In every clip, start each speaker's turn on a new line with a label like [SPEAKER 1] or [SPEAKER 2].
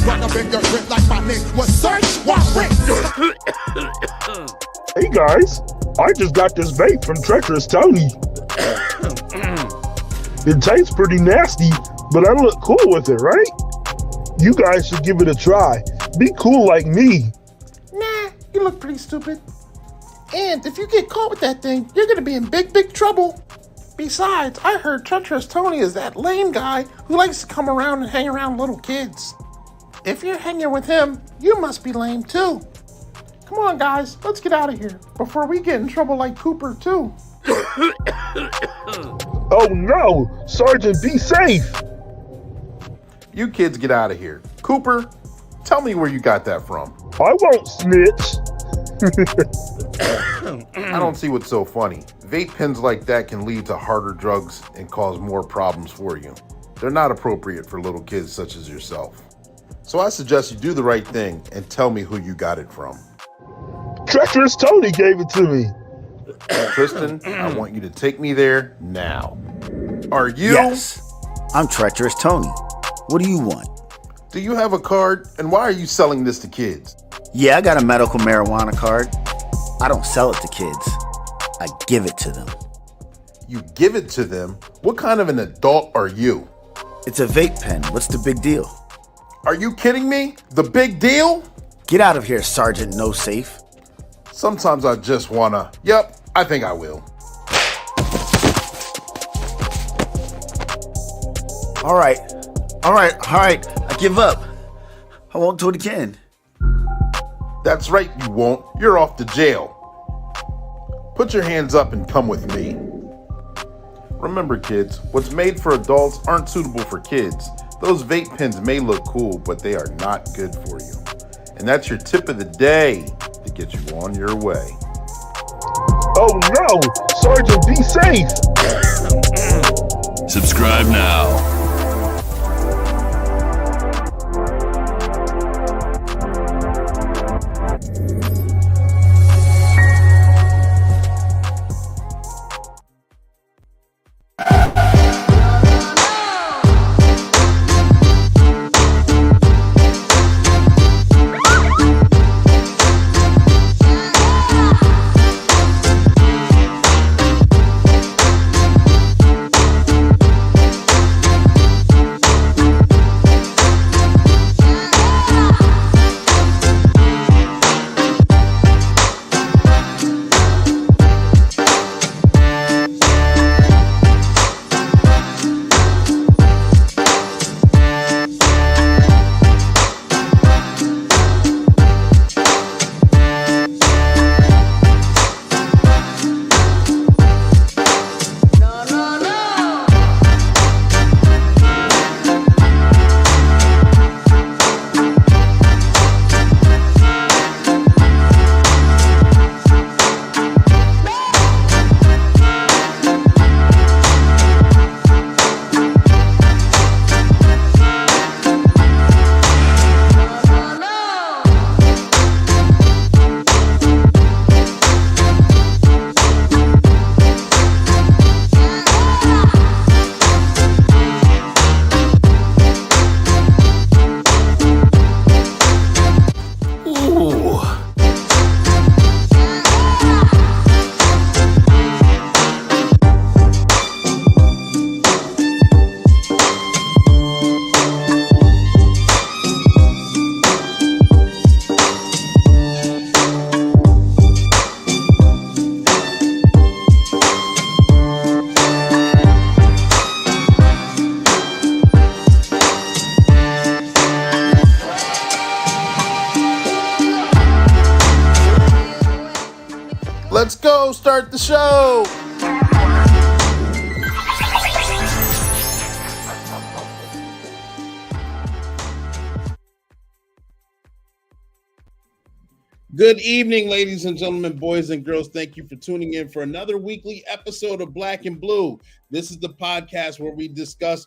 [SPEAKER 1] Run up in your grip like my name was Search Warrant.
[SPEAKER 2] Hey guys, I just got this vape from Treacherous Tony. It tastes pretty nasty, but I look cool with it, right? You guys should give it a try. Be cool like me.
[SPEAKER 3] Nah, you look pretty stupid. And if you get caught with that thing, you're gonna be in big trouble. Besides, I heard Treacherous Tony is that lame guy who likes to come around and hang around little kids. If you're hanging with him, you must be lame too. Come on, guys, let's get out of here before we get in trouble like Cooper too.
[SPEAKER 2] Oh no! Sergeant, be safe!
[SPEAKER 3] You kids get out of here. Cooper, tell me where you got that from.
[SPEAKER 2] I won't snitch.
[SPEAKER 3] I don't see what's so funny. Vape pens like that can lead to harder drugs and cause more problems for you. They're not appropriate for little kids such as yourself. So I suggest you do the right thing and tell me who you got it from.
[SPEAKER 2] Treacherous Tony gave it to me.
[SPEAKER 3] Tristan, I want you to take me there now. Are you?
[SPEAKER 4] Yes, I'm Treacherous Tony. What do you want?
[SPEAKER 3] Do you have a card? And why are you selling this to kids?
[SPEAKER 4] Yeah, I got a medical marijuana card. I don't sell it to kids. I give it to them.
[SPEAKER 3] You give it to them? What kind of an adult are you?
[SPEAKER 4] It's a vape pen. What's the big deal?
[SPEAKER 3] Are you kidding me? The big deal?
[SPEAKER 4] Get out of here, Sergeant No Safe.
[SPEAKER 3] Sometimes I just wanna... Yep, I think I will.
[SPEAKER 4] All right. I give up. I won't do it again.
[SPEAKER 3] That's right, you won't. You're off to jail. Put your hands up and come with me. Remember, kids, what's made for adults aren't suitable for kids. Those vape pens may look cool, but they are not good for you. And that's your tip of the day to get you on your way.
[SPEAKER 2] Oh no! Sergeant, be safe!
[SPEAKER 5] Subscribe now.
[SPEAKER 3] Let's go start the show. Good evening, ladies and gentlemen, boys and girls. Thank you for tuning in for another weekly episode of Black and Blue. This is the podcast where we discuss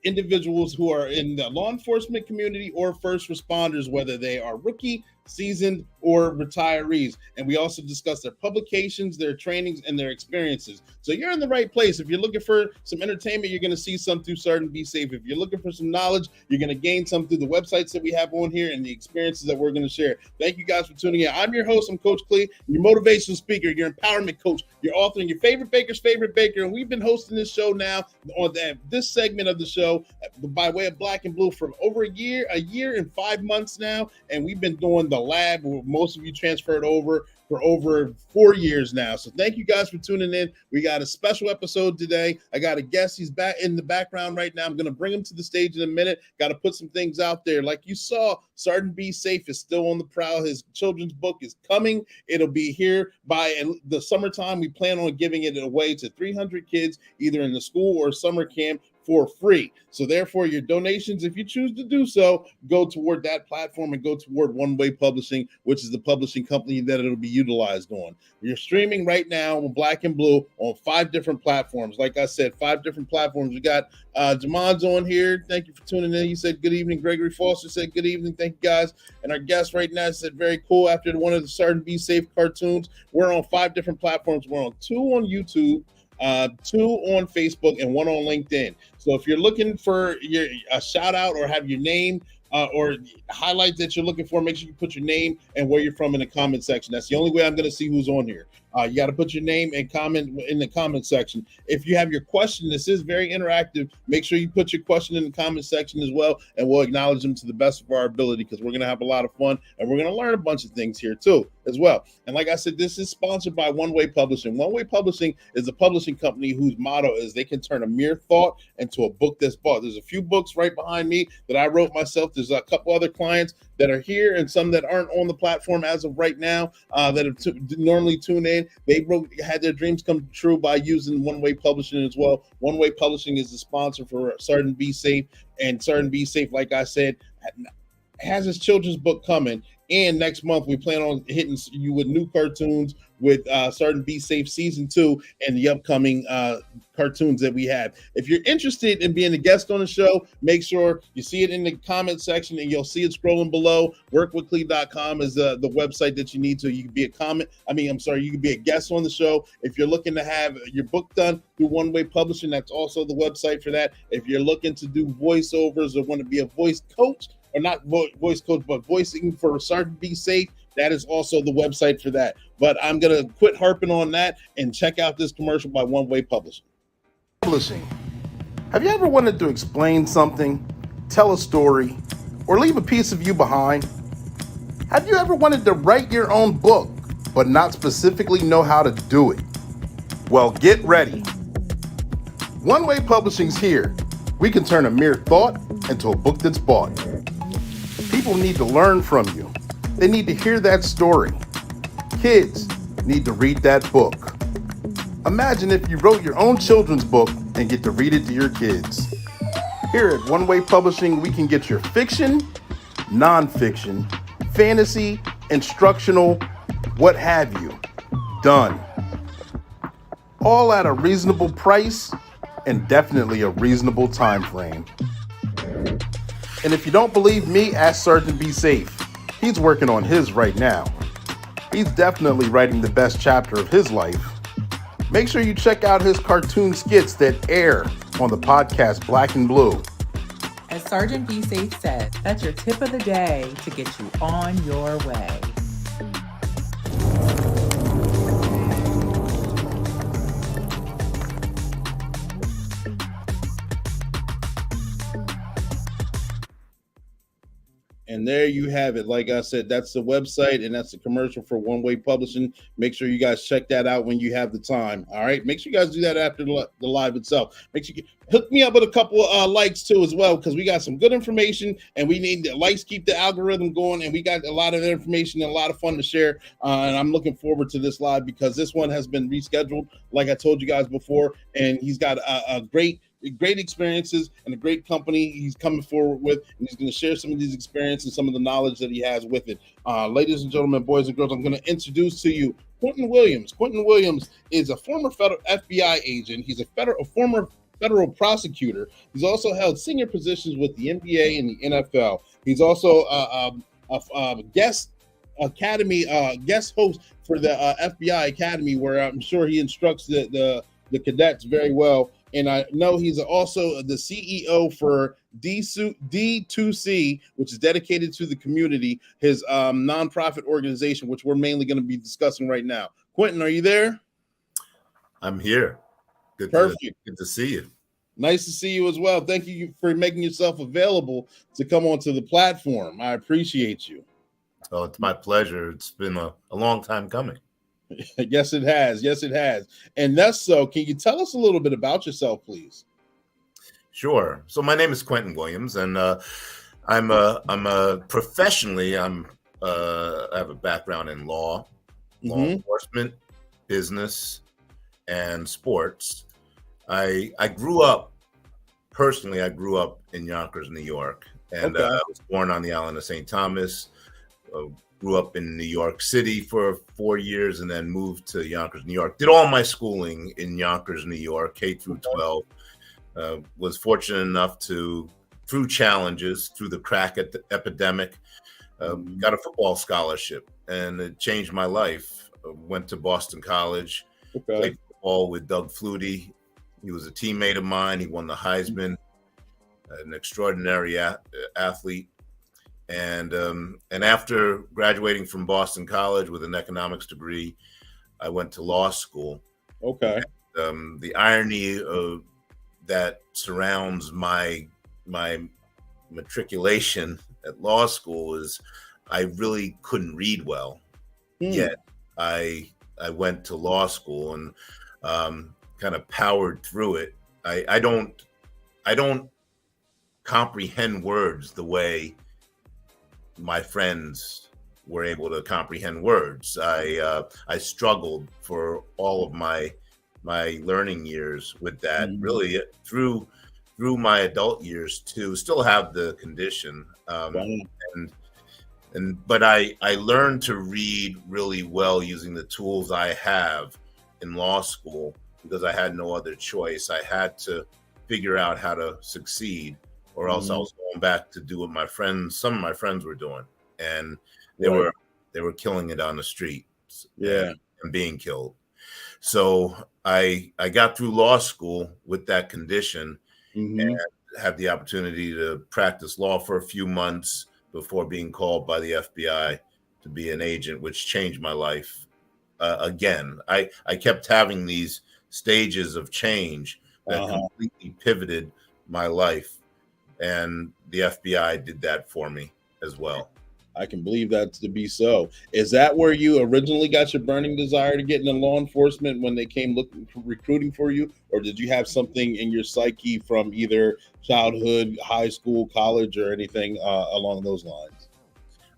[SPEAKER 3] individuals who are in the law enforcement community or first responders, whether they are rookie,
[SPEAKER 5] seasoned or retirees. And we also discuss their publications, their trainings, and their experiences. So you're in the right place. If you're looking for some entertainment, you're going to see some through Sergeant Be Safe. If you're looking for some knowledge, you're going to gain some through the websites that we have on here and the experiences that we're going to share. Thank you guys for tuning in. I'm your host, I'm Coach Clee, your motivational speaker, your empowerment coach, your author, and your favorite baker's favorite baker. And we've been hosting this show now on this segment of the show by way of Black and Blue for over a year and 5 months now. And we've been doing the lab where most of you transferred over for over 4 years now. So thank you guys for tuning in. We got a special episode today. I got a guest. He's back in the background right now. I'm going to bring him to the stage in a minute. Got to put some things out there. Like you saw, Sergeant Be Safe is still on the prowl. His children's book is coming. It'll be here by the summertime. We plan on giving it away to 300 kids, either in the school or summer camp, for free. So therefore, your donations, if you choose to do so, go toward that platform and go toward One Way Publishing, which is the publishing company that it'll be utilized on. You're streaming right now on Black and Blue on 5 different platforms. Like I said, 5 different platforms. We got Jamon's on here. Thank you for tuning in. He said good evening. Gregory Foster said good evening. Thank you guys. And our guest right now said very cool after one of the Sergeant Be Safe cartoons. We're on 5 different platforms. We're on 2 on YouTube, 2 on Facebook, and 1 on LinkedIn. So if you're looking for a shout out or have your name or highlight that you're looking for, make sure you put your name and where you're from in the comment section. That's the only way I'm going to see who's on here. You got to put your name and comment in the comment section. If you have your question, this is very interactive. Make sure you put your question in the comment section as well, and we'll acknowledge them to the best of our ability, because we're going to have a lot of fun and we're going to learn a bunch of things here too as well. And like I said, this is sponsored by One Way Publishing. One Way Publishing is a publishing company whose motto is they can turn a mere thought into a book that's bought. There's a few books right behind me that I wrote myself. There's a couple other clients that are here and some that aren't on the platform as of right now that have normally tune in. They had their dreams come true by using One Way Publishing as well. One Way Publishing is the sponsor for Sergeant Be Safe, and Sergeant Be Safe, like I said, has his children's book coming. And next month, we plan on hitting you with new cartoons with Sergeant Be Safe Season 2 and the upcoming cartoons that we have. If you're interested in being a guest on the show, make sure you see it in the comment section, and you'll see it scrolling below. Workwithclee.com is the website that you need to. You can be you can be a guest on the show. If you're looking to have your book done through One Way Publishing, that's also the website for that. If you're looking to do voiceovers or want to be a voice coach, or not voice coach, but voicing for Sergeant Be Safe, that is also the website for that. But I'm going to quit harping on that and check out this commercial by One Way Publishing.
[SPEAKER 3] Have you ever wanted to explain something, tell a story, or leave a piece of you behind? Have you ever wanted to write your own book, but not specifically know how to do it? Well, get ready. One Way Publishing's here. We can turn a mere thought into a book that's bought. People need to learn from you. They need to hear that story. Kids need to read that book. Imagine if you wrote your own children's book and get to read it to your kids. Here at One Way Publishing, we can get your fiction, nonfiction, fantasy, instructional, what have you, done. All at a reasonable price and definitely a reasonable time frame. And if you don't believe me, ask Sergeant Be Safe. He's working on his right now. He's definitely writing the best chapter of his life. Make sure you check out his cartoon skits that air on the podcast Black and Blue.
[SPEAKER 6] As Sergeant Be Safe said, that's your tip of the day to get you on your way.
[SPEAKER 5] And there you have it. Like I said, that's the website, and that's the commercial for One Way Publishing. Make sure you guys check that out when you have the time. All right. Make sure you guys do that after the live itself. Make sure you hook me up with a couple of likes too as well, because we got some good information, and we need the likes, keep the algorithm going, and we got a lot of information and a lot of fun to share. And I'm looking forward to this live, because this one has been rescheduled, like I told you guys before, and he's got a great experiences and a great company he's coming forward with, and he's going to share some of these experiences and some of the knowledge that he has with it. Ladies and gentlemen, boys and girls, I'm going to introduce to you Quentin Williams. Quentin Williams is a former federal FBI agent. He's a former federal prosecutor. He's also held senior positions with the NBA and the NFL. He's also a guest academy guest host for the FBI Academy, where I'm sure he instructs the cadets very well. And I know he's also the CEO for D2C, which is dedicated to the community, his nonprofit organization, which we're mainly going to be discussing right now. Quentin, are you there?
[SPEAKER 7] I'm here. Good to see you.
[SPEAKER 5] Nice to see you as well. Thank you for making yourself available to come onto the platform. I appreciate you.
[SPEAKER 7] Oh, it's my pleasure. It's been a long time coming.
[SPEAKER 5] Yes, it has. Yes, it has. And that's so. Can you tell us a little bit about yourself, please?
[SPEAKER 7] Sure. So my name is Quentin Williams, and I'm professionally I have a background in law enforcement, business, and sports. I grew up in Yonkers, New York, and I was born on the island of St. Thomas. Grew up in New York City for 4 years and then moved to Yonkers, New York. Did all my schooling in Yonkers, New York, K through 12. Was fortunate enough to, through challenges, through the crack epidemic, got a football scholarship, and it changed my life. Went to Boston College, played football with Doug Flutie. He was a teammate of mine. He won the Heisman, an extraordinary athlete. And after graduating from Boston College with an economics degree, I went to law school.
[SPEAKER 5] Okay.
[SPEAKER 7] And, the irony of that surrounds my matriculation at law school is I really couldn't read well. Yet I went to law school and kind of powered through it. I don't comprehend words the way my friends were able to comprehend words. I struggled for all of my learning years with that. Really through my adult years to still have the condition. But I learned to read really well using the tools I have in law school because I had no other choice. I had to figure out how to succeed, or else I was going back to do what some of my friends were doing, and they were killing it on the street, and being killed. So I got through law school with that condition and had the opportunity to practice law for a few months before being called by the FBI to be an agent, which changed my life. Again, I kept having these stages of change that completely pivoted my life. And the FBI did that for me as well.
[SPEAKER 5] I can believe that to be so. Is that where you originally got your burning desire to get into law enforcement when they came looking for recruiting for you? Or did you have something in your psyche from either childhood, high school, college, or anything along those lines?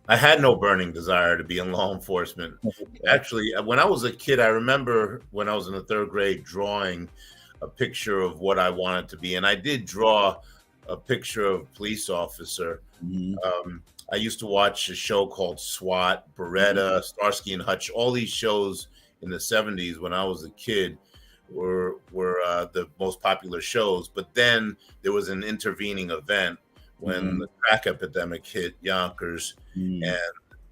[SPEAKER 7] I had no burning desire to be in law enforcement. Actually, when I was a kid, I remember when I was in the third grade drawing a picture of what I wanted to be. And I did draw a picture of a police officer. I used to watch a show called SWAT, Beretta, Starsky and Hutch. All these shows in the 70s when I was a kid were the most popular shows. But then there was an intervening event when the crack epidemic hit Yonkers. And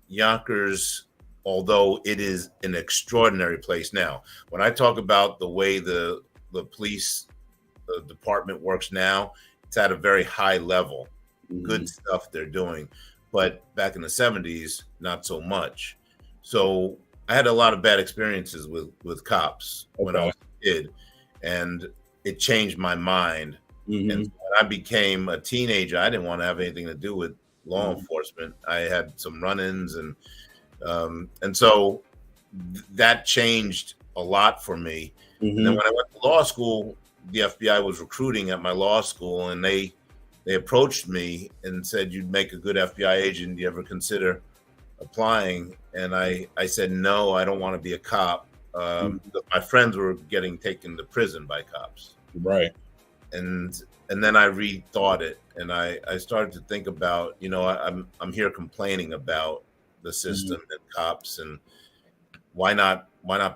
[SPEAKER 7] Yonkers, although it is an extraordinary place now, when I talk about the way the police department works now, it's at a very high level. Good stuff they're doing. But back in the 70s, not so much. So I had a lot of bad experiences with cops when I was a kid, and it changed my mind. And when I became a teenager, I didn't want to have anything to do with law enforcement. I had some run-ins, and so that changed a lot for me. And then when I went to law school, the FBI was recruiting at my law school, and they approached me and said, "You'd make a good FBI agent. Do you ever consider applying?" And I said, "No, I don't want to be a cop." My friends were getting taken to prison by cops.
[SPEAKER 5] Right.
[SPEAKER 7] And then I rethought it, and I started to think about, I'm here complaining about the system and cops, and why not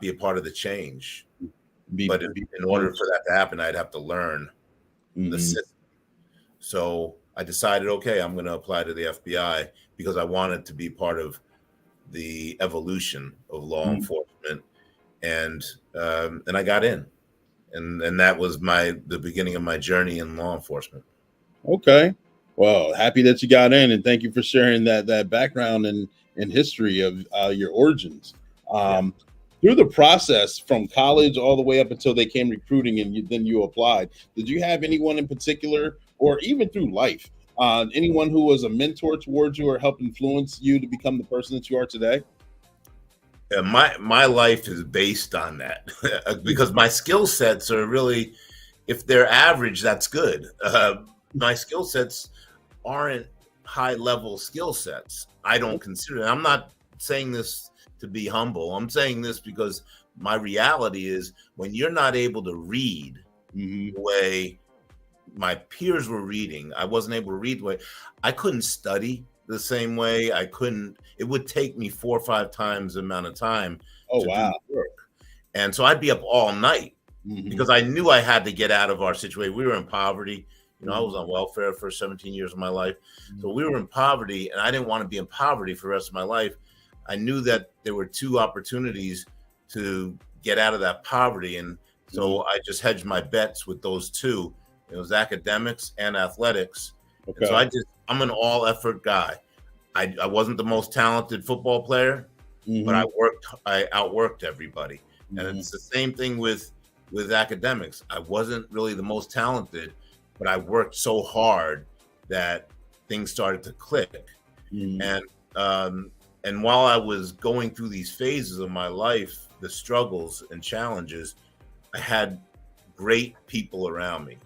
[SPEAKER 7] be a part of the change? But in order for that to happen, I'd have to learn the system. So I decided, okay, I'm going to apply to the FBI because I wanted to be part of the evolution of law enforcement, and I got in, and that was the beginning of my journey in law enforcement.
[SPEAKER 5] Okay. Well, happy that you got in, and thank you for sharing that background and history of your origins. Through the process from college all the way up until they came recruiting and then you applied, did you have anyone in particular, or even through life, anyone who was a mentor towards you or helped influence you to become the person that you are today?
[SPEAKER 7] My life is based on that because my skill sets are really, if they're average, that's good. My skill sets aren't high level skill sets. I don't consider it. I'm not saying this to be humble. I'm saying this because my reality is when you're not able to read the way my peers were reading, I wasn't able to read the way I couldn't study the same way. It would take me 4 or 5 times the amount of time to do the work. And so I'd be up all night because I knew I had to get out of our situation. We were in poverty. You know, I was on welfare for 17 years of my life. So we were in poverty, and I didn't want to be in poverty for the rest of my life. I knew that there were 2 opportunities to get out of that poverty. And so I just hedged my bets with those 2. It was academics and athletics. Okay. So I'm an all effort guy. I wasn't the most talented football player, but I outworked everybody. And it's the same thing with academics. I wasn't really the most talented, but I worked so hard that things started to click. And while I was going through these phases of my life, the struggles and challenges, I had great people around me.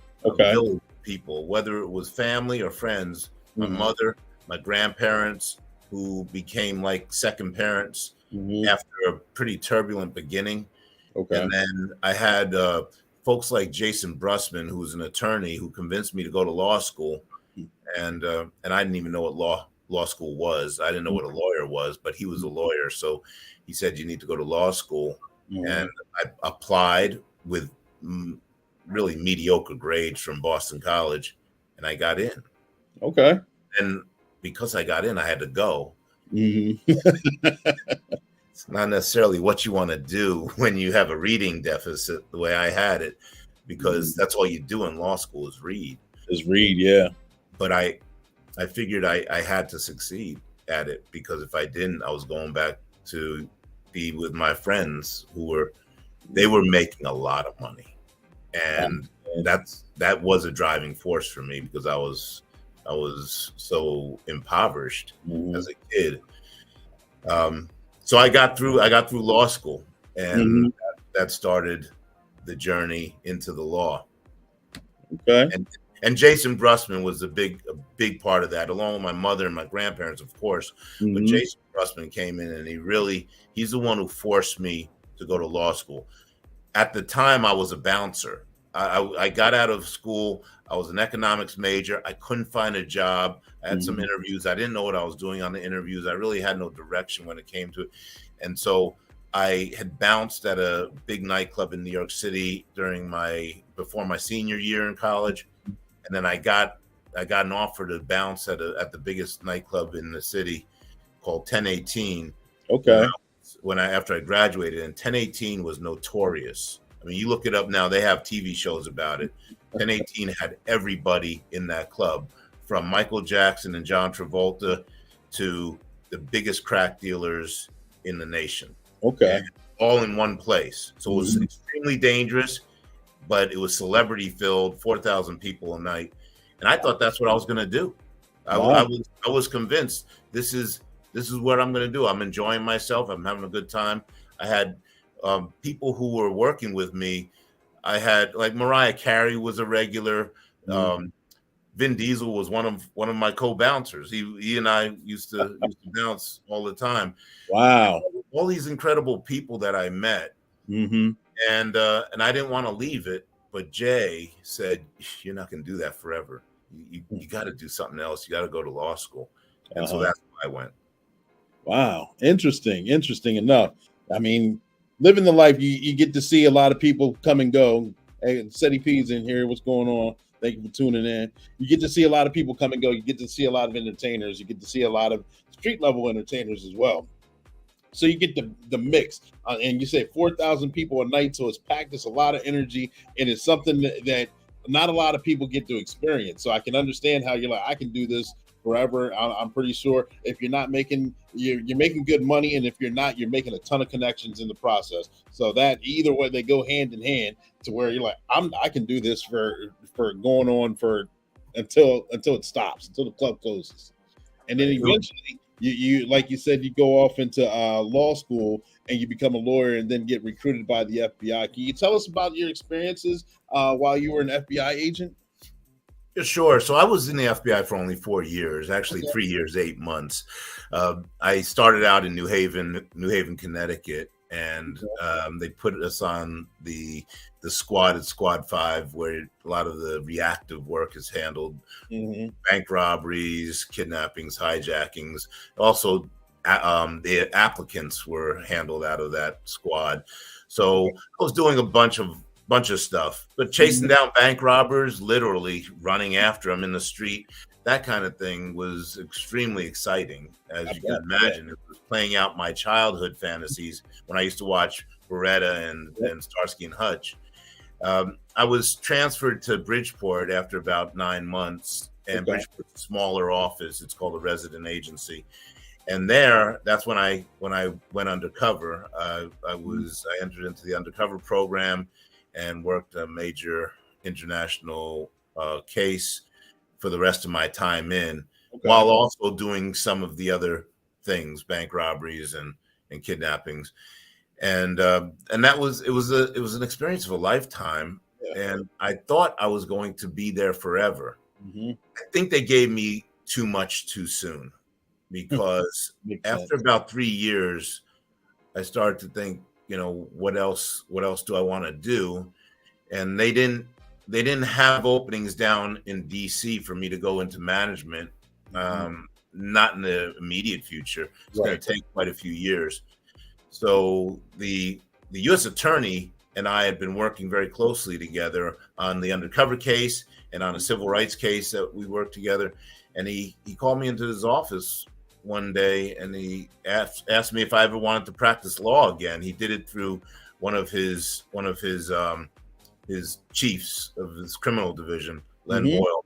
[SPEAKER 7] People, whether it was family or friends, my mother, my grandparents, who became like second parents after a pretty turbulent beginning. And then I had folks like Jason Brusman, who was an attorney, who convinced me to go to law school. And I didn't even know what law school was. I didn't know what a lawyer was, but he was a lawyer. So he said, you need to go to law school. And I applied with really mediocre grades from Boston College, and I got in. And because I got in, I had to go. It's not necessarily what you want to do when you have a reading deficit, the way I had it, because that's all you do in law school is read. But I figured I had to succeed at it, because if I didn't, I was going back to be with my friends they were making a lot of money. And that was a driving force for me, because I was so impoverished as a kid. So I got through law school, and that started the journey into the law. And Jason Brusman was a big part of that, along with my mother and my grandparents, of course. But Jason Brusman came in, and he's the one who forced me to go to law school. At the time, I was a bouncer. I got out of school. I was an economics major. I couldn't find a job. I had some interviews. I didn't know what I was doing on the interviews. I really had no direction when it came to it. And so I had bounced at a big nightclub in New York City before my senior year in college. And then I got an offer to bounce at the biggest nightclub in the city called 1018. After I graduated, and 1018 was notorious. I mean, you look it up now, they have TV shows about it. 1018 had everybody in that club, from Michael Jackson and John Travolta to the biggest crack dealers in the nation. All in one place. So it was extremely dangerous, but it was celebrity filled, 4,000 people a night. And I thought that's what I was going to do. I was convinced this is what I'm going to do. I'm enjoying myself. I'm having a good time. I had people who were working with me. I had, like, Mariah Carey was a regular. Vin Diesel was one of my co-bouncers. He and I used to bounce all the time.
[SPEAKER 5] Wow.
[SPEAKER 7] All these incredible people that I met. And I didn't want to leave it, but Jay said, you're not going to do that forever. You got to do something else. You got to go to law school. And so that's where I went. Wow. Interesting enough. I mean, living the life, you get to see a lot of people come and go. Hey, Seti P's in here. What's going on? Thank you for tuning in. You get to see a lot of people come and go. You get to see a lot of entertainers. You get to see a lot of street level entertainers as well.
[SPEAKER 5] So you get the mix, and you say 4,000 people a night, so it's packed. It's a lot of energy, and it's something that not a lot of people get to experience. So I can understand how you're like, I can do this forever. I'm pretty sure if you're not making, you're making good money, and if you're not, you're making a ton of connections in the process. So that either way, they go hand in hand to where you're like, I can do this for going on for until it stops, until the club closes, and then eventually you like you said, you go off into law school and you become a lawyer and then get recruited by the FBI. Can you tell us about your experiences while you were an FBI agent?
[SPEAKER 7] Yeah, sure. So I was in the FBI for only 4 years, actually 3 years, 8 months. I started out in New Haven, Connecticut, and they put us on the squad at Squad 5, where a lot of the reactive work is handled. Bank robberies, kidnappings, hijackings. Also, the applicants were handled out of that squad. So I was doing a bunch of stuff, but chasing down bank robbers, literally running after them in the street, that kind of thing was extremely exciting. As you can imagine, it was playing out my childhood fantasies when I used to watch Beretta and Starsky and Hutch. I was transferred to Bridgeport after about 9 months, and Bridgeport's a smaller office. It's called a resident agency. And that's when I went undercover. I entered into the undercover program and worked a major international case for the rest of my time in, while also doing some of the other things, bank robberies and kidnappings. And it was an experience of a lifetime. And I thought I was going to be there forever. I think they gave me too much too soon, because after about 3 years, I started to think, what else do I want to do? And they didn't have openings down in DC for me to go into management. Not in the immediate future. It's going to take quite a few years. So the U.S. attorney and I had been working very closely together on the undercover case and on a civil rights case that we worked together. And he called me into his office one day, and he asked me if I ever wanted to practice law again. He did it through one of his chiefs of his criminal division, Len Boyle.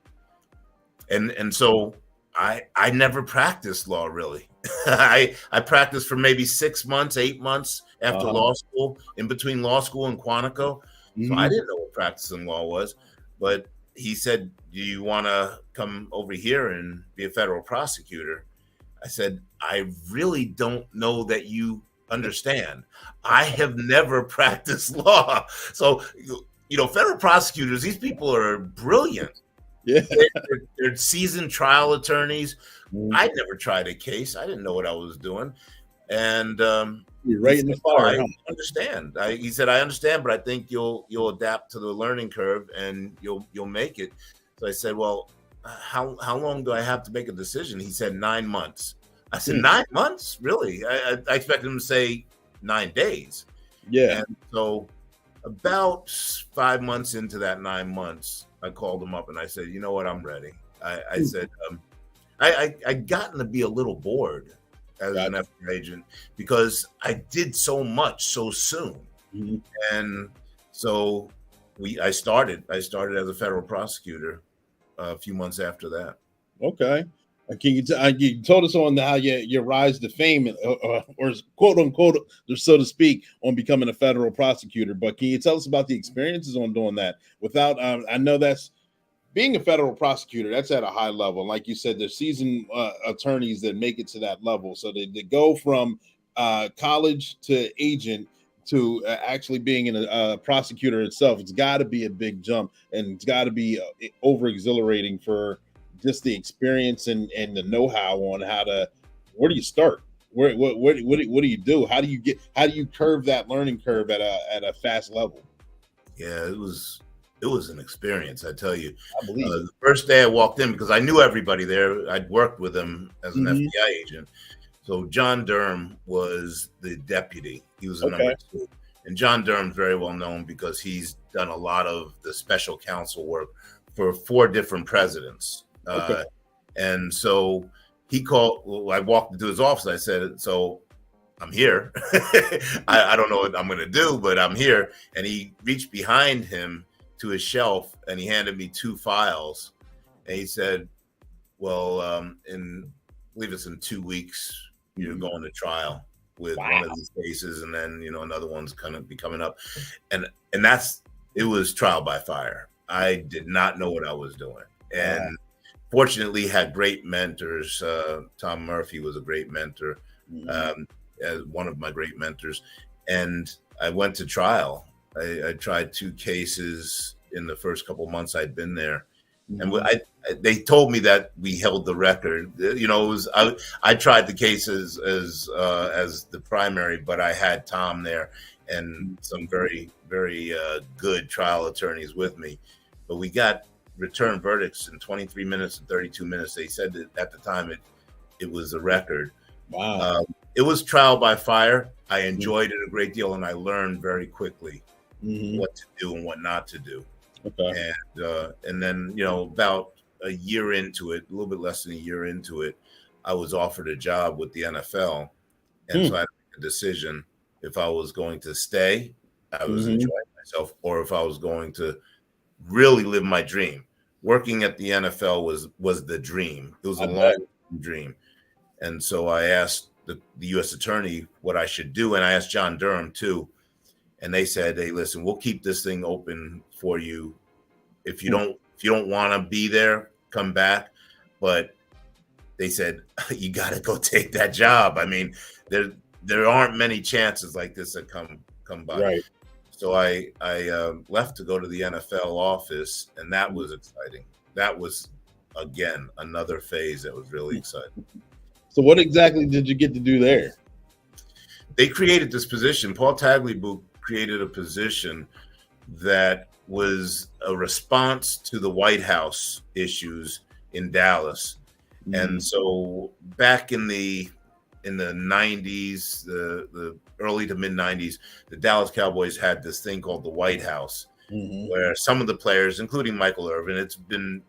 [SPEAKER 7] And so I never practiced law, really. I practiced for maybe 6 months, 8 months after law school, in between law school and Quantico. So I didn't know what practicing law was, but he said, do you want to come over here and be a federal prosecutor? I said, I really don't know that you understand. I have never practiced law. So, federal prosecutors, these people are brilliant. Yeah, they're seasoned trial attorneys. I never tried a case. I didn't know what I was doing. And
[SPEAKER 5] you're right in the fire.
[SPEAKER 7] I understand. He said, I understand, but I think you'll adapt to the learning curve and you'll make it. So I said, well, how long do I have to make a decision? He said 9 months. I said, 9 months? Really? I expected him to say 9 days.
[SPEAKER 5] Yeah.
[SPEAKER 7] And so about 5 months into that 9 months, I called him up and I said, you know what, I'm ready. I said, I'd gotten to be a little bored as an FBI agent because I did so much so soon. And so I started as a federal prosecutor a few months after that.
[SPEAKER 5] Okay. Can you told us on how your rise to fame, or quote unquote, so to speak, on becoming a federal prosecutor. But can you tell us about the experiences on doing that? Without, I know that's being a federal prosecutor. That's at a high level. Like you said, there's seasoned attorneys that make it to that level. So they go from college to agent to actually being a prosecutor itself. It's got to be a big jump, and it's got to be over exhilarating for just the experience and the know-how on where do you start? What do you do? How do you curve that learning curve at a fast level?
[SPEAKER 7] Yeah, it was an experience, I tell you.
[SPEAKER 5] I believe
[SPEAKER 7] the first day I walked in, because I knew everybody there. I'd worked with them as an FBI agent. So John Durham was the deputy. He was a number 2. And John Durham's very well known because he's done a lot of the special counsel work for 4 different presidents. And so he called. I walked into his office. I said, "So I'm here. I don't know what I'm going to do, but I'm here. And he reached behind him to his shelf and he handed me 2 files. And he said, well, I believe it's in 2 weeks, you're going to trial with one of these cases. And then, another one's going to be coming up. And it was trial by fire. I did not know what I was doing. And fortunately had great mentors. Tom Murphy was a great mentor. As one of my great mentors, and I went to trial. I tried 2 cases in the first couple of months I'd been there, and they told me that we held the record. It was I tried the cases as the primary, but I had Tom there and some very very good trial attorneys with me. But we got return verdicts in 23 minutes and 32 minutes. They said that at the time it was a record.
[SPEAKER 5] Wow.
[SPEAKER 7] It was trial by fire. I enjoyed it a great deal, and I learned very quickly what to do and what not to do.
[SPEAKER 5] Okay.
[SPEAKER 7] And then, about a year into it, a little bit less than a year into it, I was offered a job with the NFL. And so I had to make a decision if I was going to stay, I was enjoying myself, or if I was going to really live my dream. Working at the NFL was the dream. It was a long dream. And so I asked the U.S. attorney what I should do. And I asked John Durham too. And they said, hey, listen, we'll keep this thing open for you. If you don't want to be there, come back. But they said, you got to go take that job. I mean, there aren't many chances like this that come by.
[SPEAKER 5] Right.
[SPEAKER 7] So I left to go to the NFL office, and that was exciting. That was, again, another phase that was really exciting.
[SPEAKER 5] So what exactly did you get to do there?
[SPEAKER 7] They created this position. Paul Tagliabue created a position that was a response to the White House issues in Dallas. And so back in the 90s, the early to mid 90s, the Dallas Cowboys had this thing called the White House, where some of the players, including Michael Irvin, it's been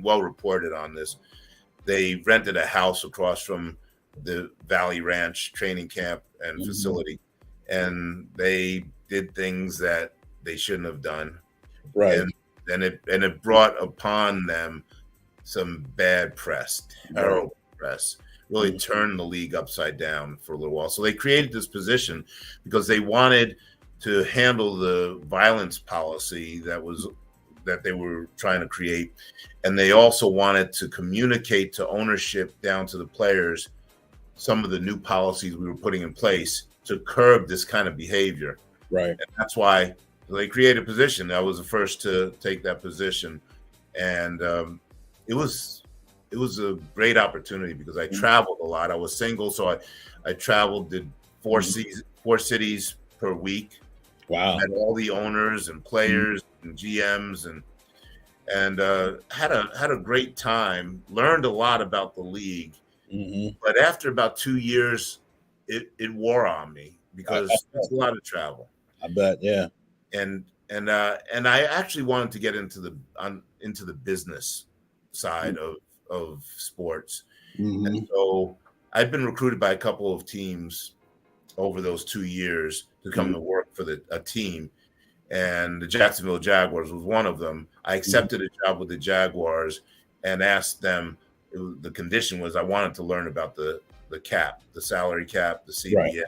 [SPEAKER 7] well reported on this. They rented a house across from the Valley Ranch training camp and facility, and they did things that they shouldn't have done.
[SPEAKER 5] Right.
[SPEAKER 7] And it brought upon them some bad press, terrible press, really turned the league upside down for a little while. So they created this position because they wanted to handle the violence policy that they were trying to create. And they also wanted to communicate to ownership down to the players some of the new policies we were putting in place to curb this kind of behavior.
[SPEAKER 5] Right.
[SPEAKER 7] And that's why they created a position. I was the first to take that position. And it was a great opportunity because I traveled a lot. I was single, so I traveled, did 4 cities per week.
[SPEAKER 5] Wow.
[SPEAKER 7] Met all the owners and players and GMs and had a great time. Learned a lot about the league, but after about 2 years, it wore on me because it's a lot of travel.
[SPEAKER 5] I bet, yeah.
[SPEAKER 7] And I actually wanted to get into the business side of sports, and so I'd been recruited by a couple of teams over those 2 years to come to work for a team. And the Jacksonville Jaguars was one of them. I accepted a job with the Jaguars and asked them, the condition was I wanted to learn about the cap, the salary cap, the CBA. Right.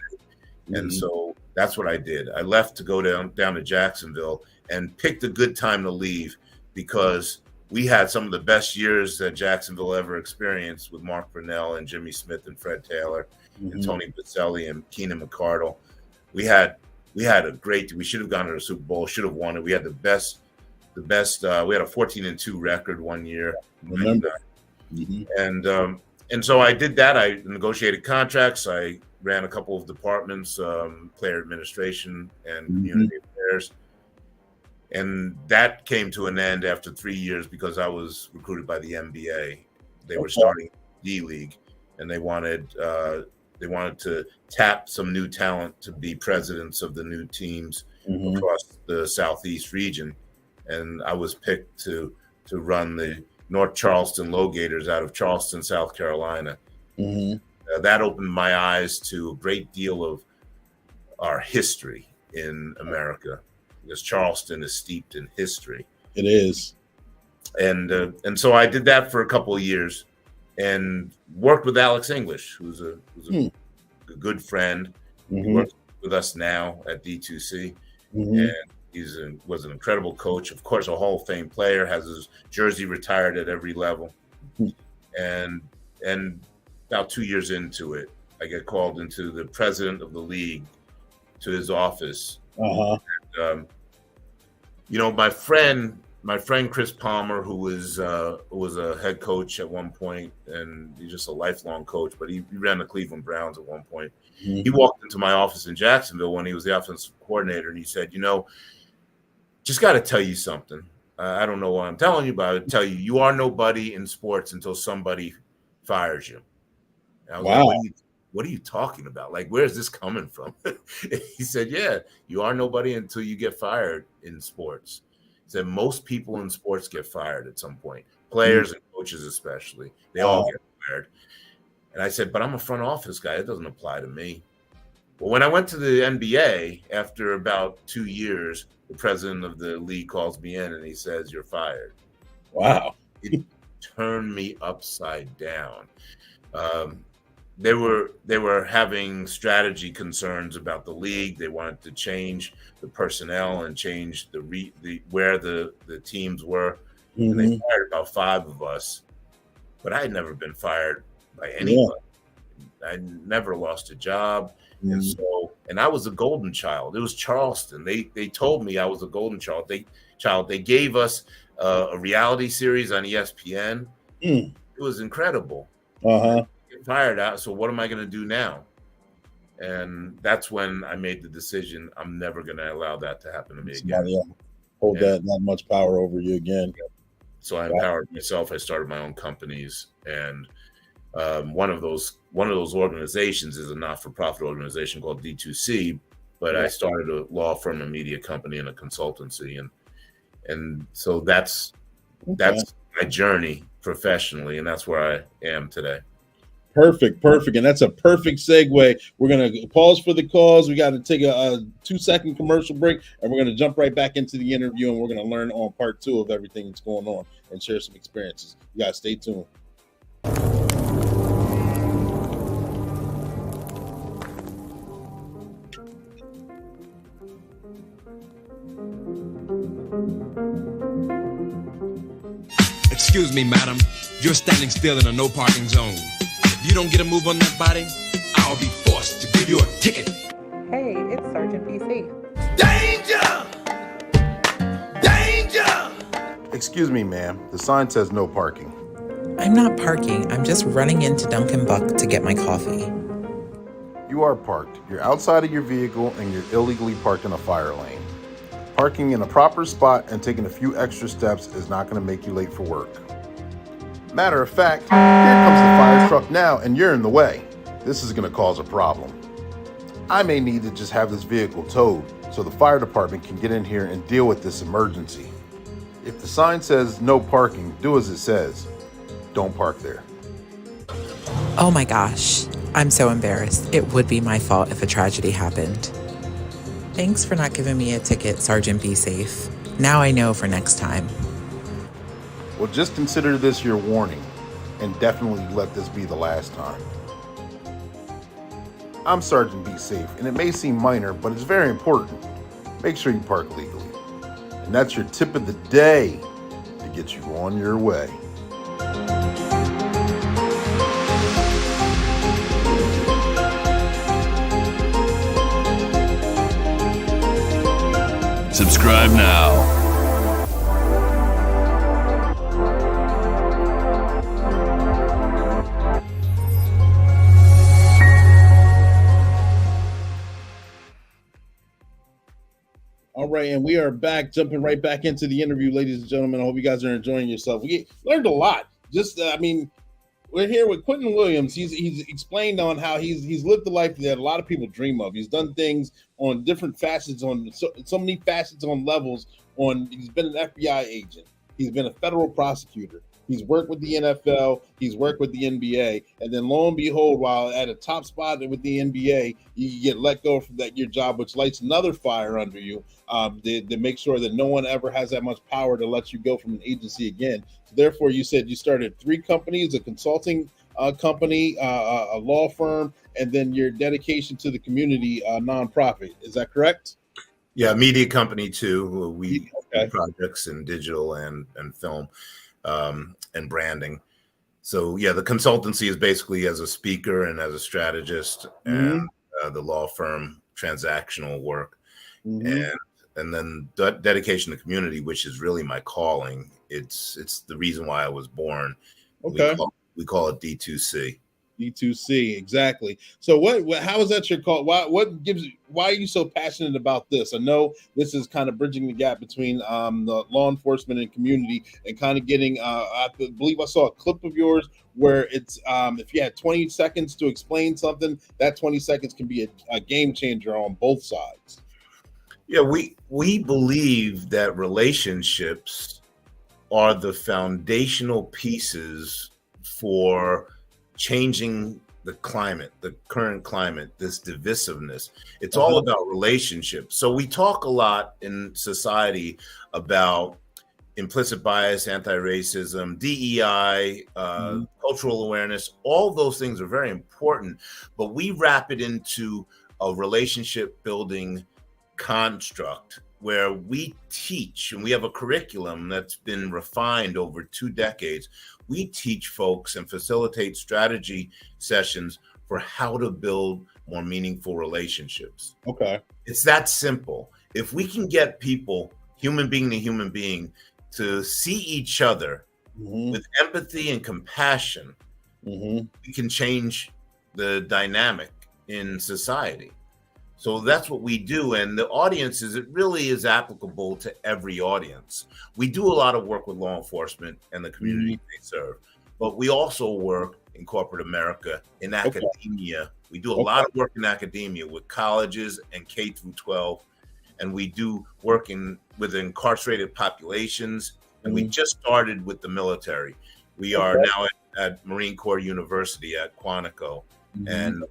[SPEAKER 7] And so that's what I did. I left to go down to Jacksonville and picked a good time to leave because we had some of the best years that Jacksonville ever experienced with Mark Brunell and Jimmy Smith and Fred Taylor and Tony Boselli and Keenan McCardle. We had a great. We should have gone to the Super Bowl. Should have won it. We had the best. We had a 14-2 record one year.
[SPEAKER 5] Remember.
[SPEAKER 7] And so I did that. I negotiated contracts. I ran a couple of departments, player administration and community affairs. And that came to an end after 3 years because I was recruited by the NBA. They were starting D-League, and they wanted to tap some new talent to be presidents of the new teams across the Southeast region. And I was picked to run the North Charleston Low Gators out of Charleston, South Carolina. that opened my eyes to a great deal of our history in America, because Charleston is steeped in history.
[SPEAKER 5] It is.
[SPEAKER 7] And so I did that for a couple of years and worked with Alex English, who's a good friend. He works with us now at D2C, and was an incredible coach. Of course, a Hall of Fame player, has his jersey retired at every level. And about 2 years into it, I get called into the president of the league to his office. And, my friend Chris Palmer, who was a head coach at one point, and he's just a lifelong coach, but he ran the Cleveland Browns at one point. He walked into my office in Jacksonville when he was the offensive coordinator, and he said, just got to tell you something. I don't know why I'm telling you, but I'll tell you, you are nobody in sports until somebody fires you. And I was like, what are you talking about? Like, where's this coming from? He said, yeah, you are nobody until you get fired in sports. He said, most people in sports get fired at some point, players and coaches especially. They all get fired. And I said, but I'm a front office guy. It doesn't apply to me. Well, when I went to the NBA, after about 2 years, the president of the league calls me in and he says, you're fired.
[SPEAKER 5] Wow.
[SPEAKER 7] It turned me upside down. They were having strategy concerns about the league. They wanted to change the personnel and change where the teams were. And they fired about 5 of us. But I had never been fired by anybody. I never lost a job. And I was a golden child. It was Charleston. They told me I was a golden child. They gave us a reality series on ESPN. It was incredible. Get fired out. So what am I going to do now? And that's when I made the decision. I'm never going to allow that to happen to me again.
[SPEAKER 5] Hold that much power over you again.
[SPEAKER 7] So I empowered myself. I started my own companies, and one of those organizations is a not-for-profit organization called D2C. But I started a law firm, a media company, and a consultancy, and so that's my journey professionally, and that's where I am today.
[SPEAKER 5] Perfect. And that's a perfect segue. We're going to pause for the calls. We got to take a 2-second commercial break, and we're going to jump right back into the interview, and we're going to learn on part 2 of everything that's going on and share some experiences. You guys stay tuned.
[SPEAKER 8] Excuse me, madam. You're standing still in a no parking zone. If you don't get a move on that body, I'll be forced to give you a ticket.
[SPEAKER 6] Hey, it's Sergeant Be Safe.
[SPEAKER 8] Danger! Danger!
[SPEAKER 9] Excuse me, ma'am. The sign says no parking.
[SPEAKER 10] I'm not parking. I'm just running into Dunkin' Buck to get my coffee.
[SPEAKER 9] You are parked. You're outside of your vehicle and you're illegally parked in a fire lane. Parking in a proper spot and taking a few extra steps is not going to make you late for work. Matter of fact, here comes the fire truck now and you're in the way. This is going to cause a problem. I may need to just have this vehicle towed so the fire department can get in here and deal with this emergency. If the sign says no parking, do as it says. Don't park there.
[SPEAKER 10] Oh my gosh, I'm so embarrassed. It would be my fault if a tragedy happened. Thanks for not giving me a ticket, Sergeant Be Safe. Now I know for next time.
[SPEAKER 9] Well, just consider this your warning, and definitely let this be the last time. I'm Sergeant Be Safe, and it may seem minor, but it's very important. Make sure you park legally. And that's your tip of the day to get you on your way.
[SPEAKER 8] Subscribe now.
[SPEAKER 5] All right, and we are back, jumping right back into the interview, ladies and gentlemen. I hope you guys are enjoying yourself. We learned a lot. We're here with Quentin Williams. He's explained on how he's lived the life that a lot of people dream of. He's done things on different facets, on so many facets, on levels. He's been an FBI agent. He's been a federal prosecutor. He's worked with the NFL, he's worked with the NBA, and then lo and behold, while at a top spot with the NBA, you get let go from your job, which lights another fire under you, to make sure that no one ever has that much power to let you go from an agency again. So therefore, you said you started 3 companies: a consulting company, a law firm, and then your dedication to the community nonprofit. Is that correct?
[SPEAKER 7] Yeah, media company too. We
[SPEAKER 5] Okay.
[SPEAKER 7] do projects in digital and film, and branding. So yeah, the consultancy is basically as a speaker and as a strategist, and the law firm transactional work, and then dedication to community, which is really my calling. It's the reason why I was born.
[SPEAKER 5] Okay.
[SPEAKER 7] We call it D2C.
[SPEAKER 5] D2C, exactly. So how is that your call? Why are you so passionate about this? I know this is kind of bridging the gap between the law enforcement and community, and kind of getting I believe I saw a clip of yours where it's if you had 20 seconds to explain something, that 20 seconds can be a game changer on both sides.
[SPEAKER 7] Yeah, we believe that relationships are the foundational pieces for changing the climate, the current climate, this divisiveness. It's all about relationships. So we talk a lot in society about implicit bias, anti-racism, DEI, cultural awareness. All those things are very important, but we wrap it into a relationship building construct where we teach, and we have a curriculum that's been refined over 2 decades. We teach folks and facilitate strategy sessions for how to build more meaningful relationships.
[SPEAKER 5] Okay.
[SPEAKER 7] It's that simple. If we can get people, human being to human being, to see each other with empathy and compassion, we can change the dynamic in society. So that's what we do. And the audiences, it really is applicable to every audience. We do a lot of work with law enforcement and the community they serve, but we also work in corporate America, in academia. We do a lot of work in academia with colleges and K through 12. And we do work with incarcerated populations. And we just started with the military. We are now at Marine Corps University at Quantico. And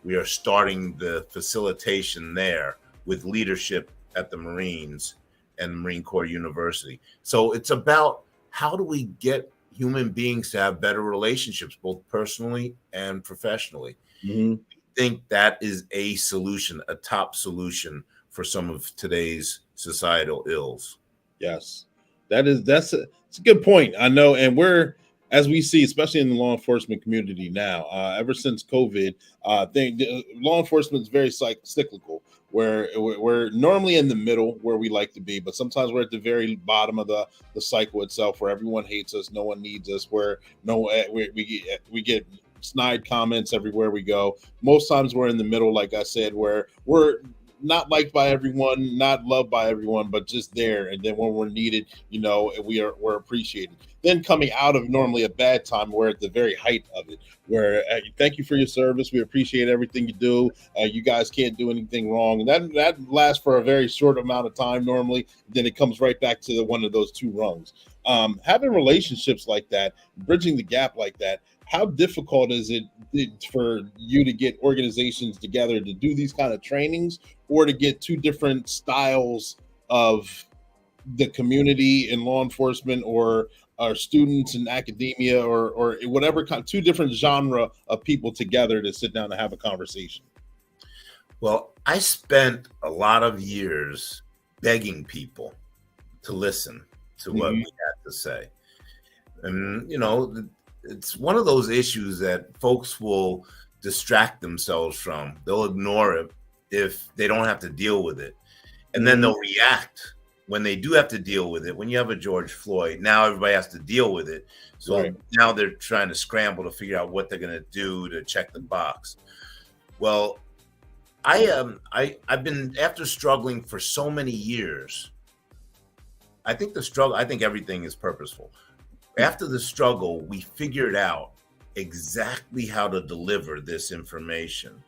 [SPEAKER 7] we are starting the facilitation there with leadership at the Marines and Marine Corps University. So it's about how do we get human beings to have better relationships, both personally and professionally. I think that is a solution, a top solution for some of today's societal ills.
[SPEAKER 5] Yes, that's a good point. I know, and as we see, especially in the law enforcement community now, ever since COVID, law enforcement is very cyclical, where we're normally in the middle where we like to be, but sometimes we're at the very bottom of the cycle itself, where everyone hates us, no one needs us, where we get snide comments everywhere we go. Most times we're in the middle, like I said, where we're not liked by everyone, not loved by everyone, but just there. And then when we're needed, we're appreciated. Then coming out of normally a bad time, we're at the very height of it, where thank you for your service. We appreciate everything you do. You guys can't do anything wrong. And that lasts for a very short amount of time normally. Then it comes right back to one of those 2 rungs. Having relationships like that, bridging the gap like that, how difficult is it for you to get organizations together to do these kind of trainings, or to get 2 different styles of the community in law enforcement, or students in academia, or whatever kind, 2 different genre of people together to sit down and have a conversation?
[SPEAKER 7] Well, I spent a lot of years begging people to listen to what we had to say. And, it's one of those issues that folks will distract themselves from. They'll ignore it if they don't have to deal with it. And then they'll react when they do have to deal with it. When you have a George Floyd, now everybody has to deal with it. So now they're trying to scramble to figure out what they're going to do to check the box. Well, I've been, after struggling for so many years, I think everything is purposeful. After the struggle, we figured out exactly how to deliver this information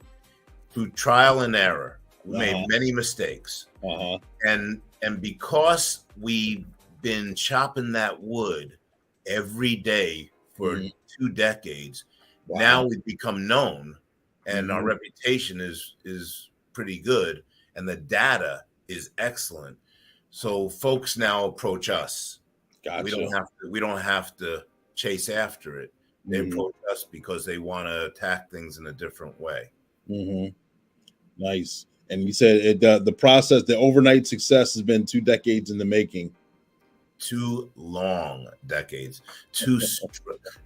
[SPEAKER 7] through trial and error. We made many mistakes. And because we've been chopping that wood every day for
[SPEAKER 5] Mhm.
[SPEAKER 7] 2 decades.
[SPEAKER 5] Wow.
[SPEAKER 7] Now we've become known, and our
[SPEAKER 5] Mhm.
[SPEAKER 7] reputation is pretty good, and the data is excellent. So folks now approach us.
[SPEAKER 5] Gotcha.
[SPEAKER 7] We don't have to chase after it. They
[SPEAKER 5] Mhm.
[SPEAKER 7] approach us because they want to attack things in a different way.
[SPEAKER 5] Mhm. Nice. And you said the process, the overnight success has been 2 decades in the making.
[SPEAKER 7] 2 long decades,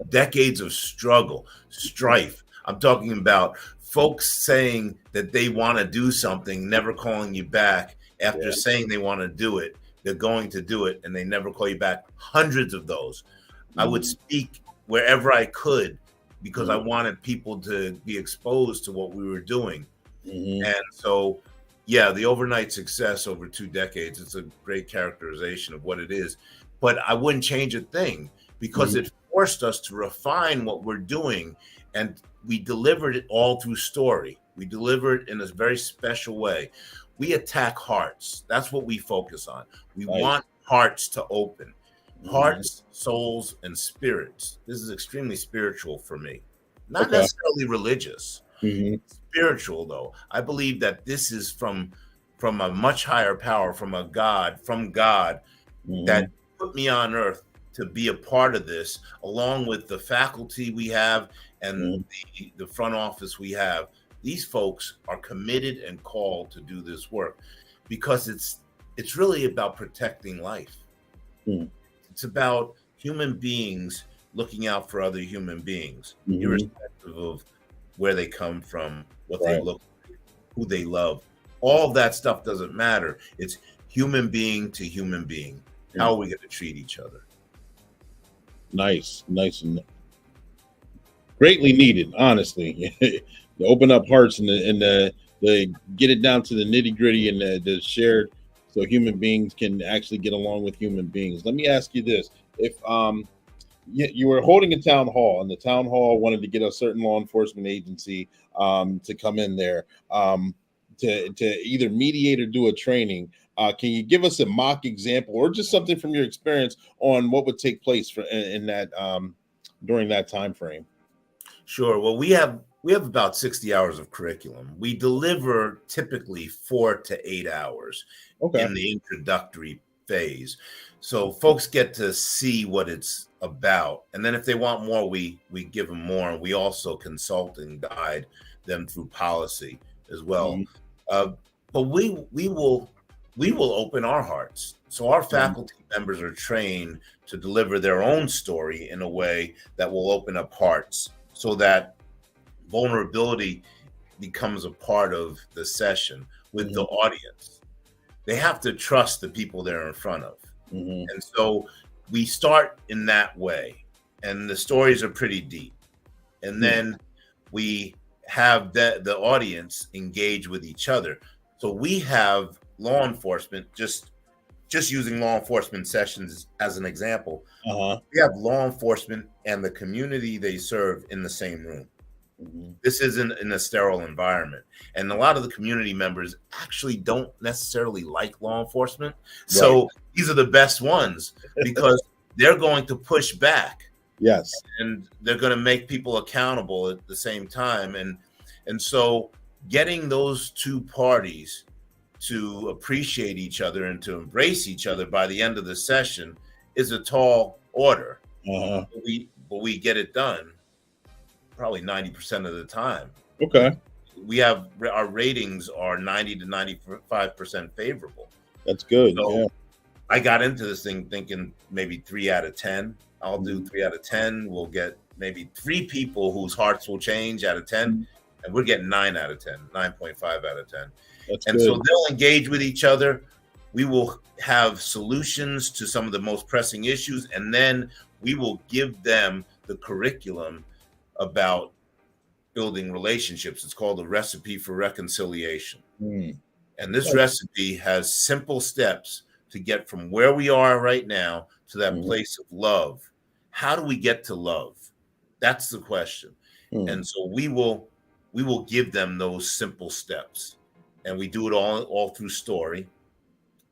[SPEAKER 7] decades of struggle, strife. I'm talking about folks saying that they want to do something, never calling you back after
[SPEAKER 5] Yeah.
[SPEAKER 7] saying they want to do it. They're going to do it, and they never call you back. Hundreds of those. I would speak wherever I could because I wanted people to be exposed to what we were doing.
[SPEAKER 5] Mhm.
[SPEAKER 7] And so, yeah, the overnight success over 2 decades, it's a great characterization of what it is. But I wouldn't change a thing because it forced us to refine what we're doing. And we delivered it all through story. We delivered it in a very special way. We attack hearts. That's what we focus on. We
[SPEAKER 5] Nice.
[SPEAKER 7] want hearts to open. Hearts, souls, and spirits. This is extremely spiritual for me. Not
[SPEAKER 5] Okay.
[SPEAKER 7] necessarily religious.
[SPEAKER 5] Mhm.
[SPEAKER 7] Spiritual, though. I believe that this is from a much higher power, from God that put me on earth to be a part of this, along with the faculty we have and the front office we have. These folks are committed and called to do this work because it's really about protecting life. It's about human beings looking out for other human beings, irrespective of where they come from, what they look like, who they love. All of that stuff doesn't matter. It's human being to human being. How are we going to treat each other?
[SPEAKER 5] Nice and greatly needed, honestly. To open up hearts and the get it down to the nitty gritty and the shared, so human beings can actually get along with human beings. Let me ask you this: if you were holding a town hall, and the town hall wanted to get a certain law enforcement agency to come in there to either mediate or do a training, can you give us a mock example or just something from your experience on what would take place in that during that time frame?
[SPEAKER 7] Sure. Well, we have about 60 hours of curriculum. We deliver typically 4 to 8 hours in the introductory phase. So folks get to see what it's about. And then if they want more, we give them more. And we also consult and guide them through policy as well. But we will open our hearts. So our faculty members are trained to deliver their own story in a way that will open up hearts so that vulnerability becomes a part of the session with the audience. They have to trust the people they're in front of. And so we start in that way. And the stories are pretty deep. And then we have the audience engage with each other. So we have law enforcement, just using law enforcement sessions as an example. We have law enforcement and the community they serve in the same room. This isn't in a sterile environment. And a lot of the community members actually don't necessarily like law enforcement. So these are the best ones because they're going to push back.
[SPEAKER 5] Yes.
[SPEAKER 7] And they're going to make people accountable at the same time. And so getting those two parties to appreciate each other and to embrace each other by the end of the session is a tall order. But we get it done probably 90% of the time.
[SPEAKER 5] Okay.
[SPEAKER 7] We have our ratings are 90 to 95% favorable.
[SPEAKER 5] That's good.
[SPEAKER 7] So I got into this thing thinking maybe 3 out of 10. I'll do 3 out of 10. We'll get maybe 3 people whose hearts will change out of 10. And we're getting 9 out of 10, 9.5 out of 10.
[SPEAKER 5] That's
[SPEAKER 7] and
[SPEAKER 5] good.
[SPEAKER 7] So they'll engage with each other. We will have solutions to some of the most pressing issues. And then we will give them the curriculum about building relationships. It's called the Recipe for Reconciliation. And this recipe has simple steps to get from where we are right now to that place of love. How do we get to love? That's the question. And so we will give them those simple steps. And we do it all through story.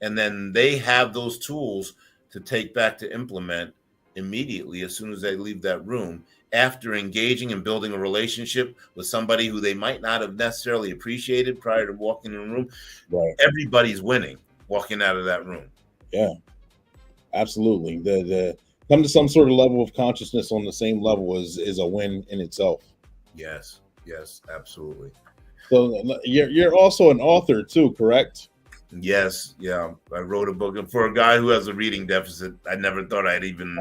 [SPEAKER 7] And then they have those tools to take back to implement immediately as soon as they leave that room, after engaging and building a relationship with somebody who they might not have necessarily appreciated prior to walking in the room.
[SPEAKER 5] Right.
[SPEAKER 7] Everybody's winning walking out of that room.
[SPEAKER 5] Yeah, absolutely. The come to some sort of level of consciousness on the same level is a win in itself.
[SPEAKER 7] Yes, absolutely.
[SPEAKER 5] So you're also an author too, correct?
[SPEAKER 7] Yes, yeah. I wrote a book, and for a guy who has a reading deficit, I never thought I'd even,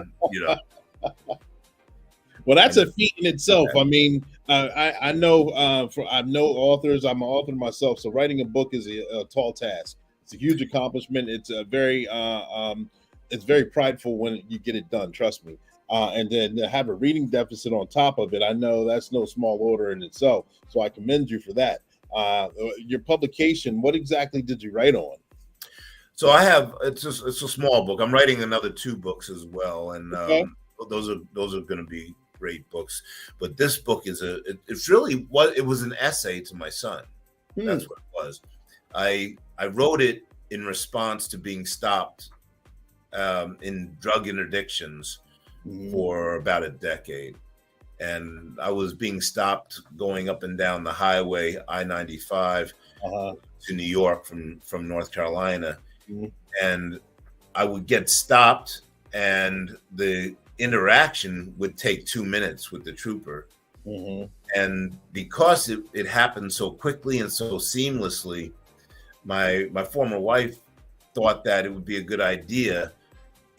[SPEAKER 5] Well, that's a feat in itself. I mean, I know I know authors. I'm an author myself, so writing a book is a tall task. It's a huge accomplishment. It's very prideful when you get it done. Trust me. And then to have a reading deficit on top of it, I know that's no small order in itself. So I commend you for that. Your publication, what exactly did you write on?
[SPEAKER 7] So I have it's a small book. I'm writing another 2 books as well, and
[SPEAKER 5] Okay.
[SPEAKER 7] those are going to be great books. But this book is it's really what it was an essay to my son. That's what it was. I wrote it in response to being stopped in drug interdictions for about a decade. And I was being stopped going up and down the highway I-95 to New York from North Carolina. And I would get stopped, and the interaction would take 2 minutes with the trooper. And because it happened so quickly and so seamlessly, my former wife thought that it would be a good idea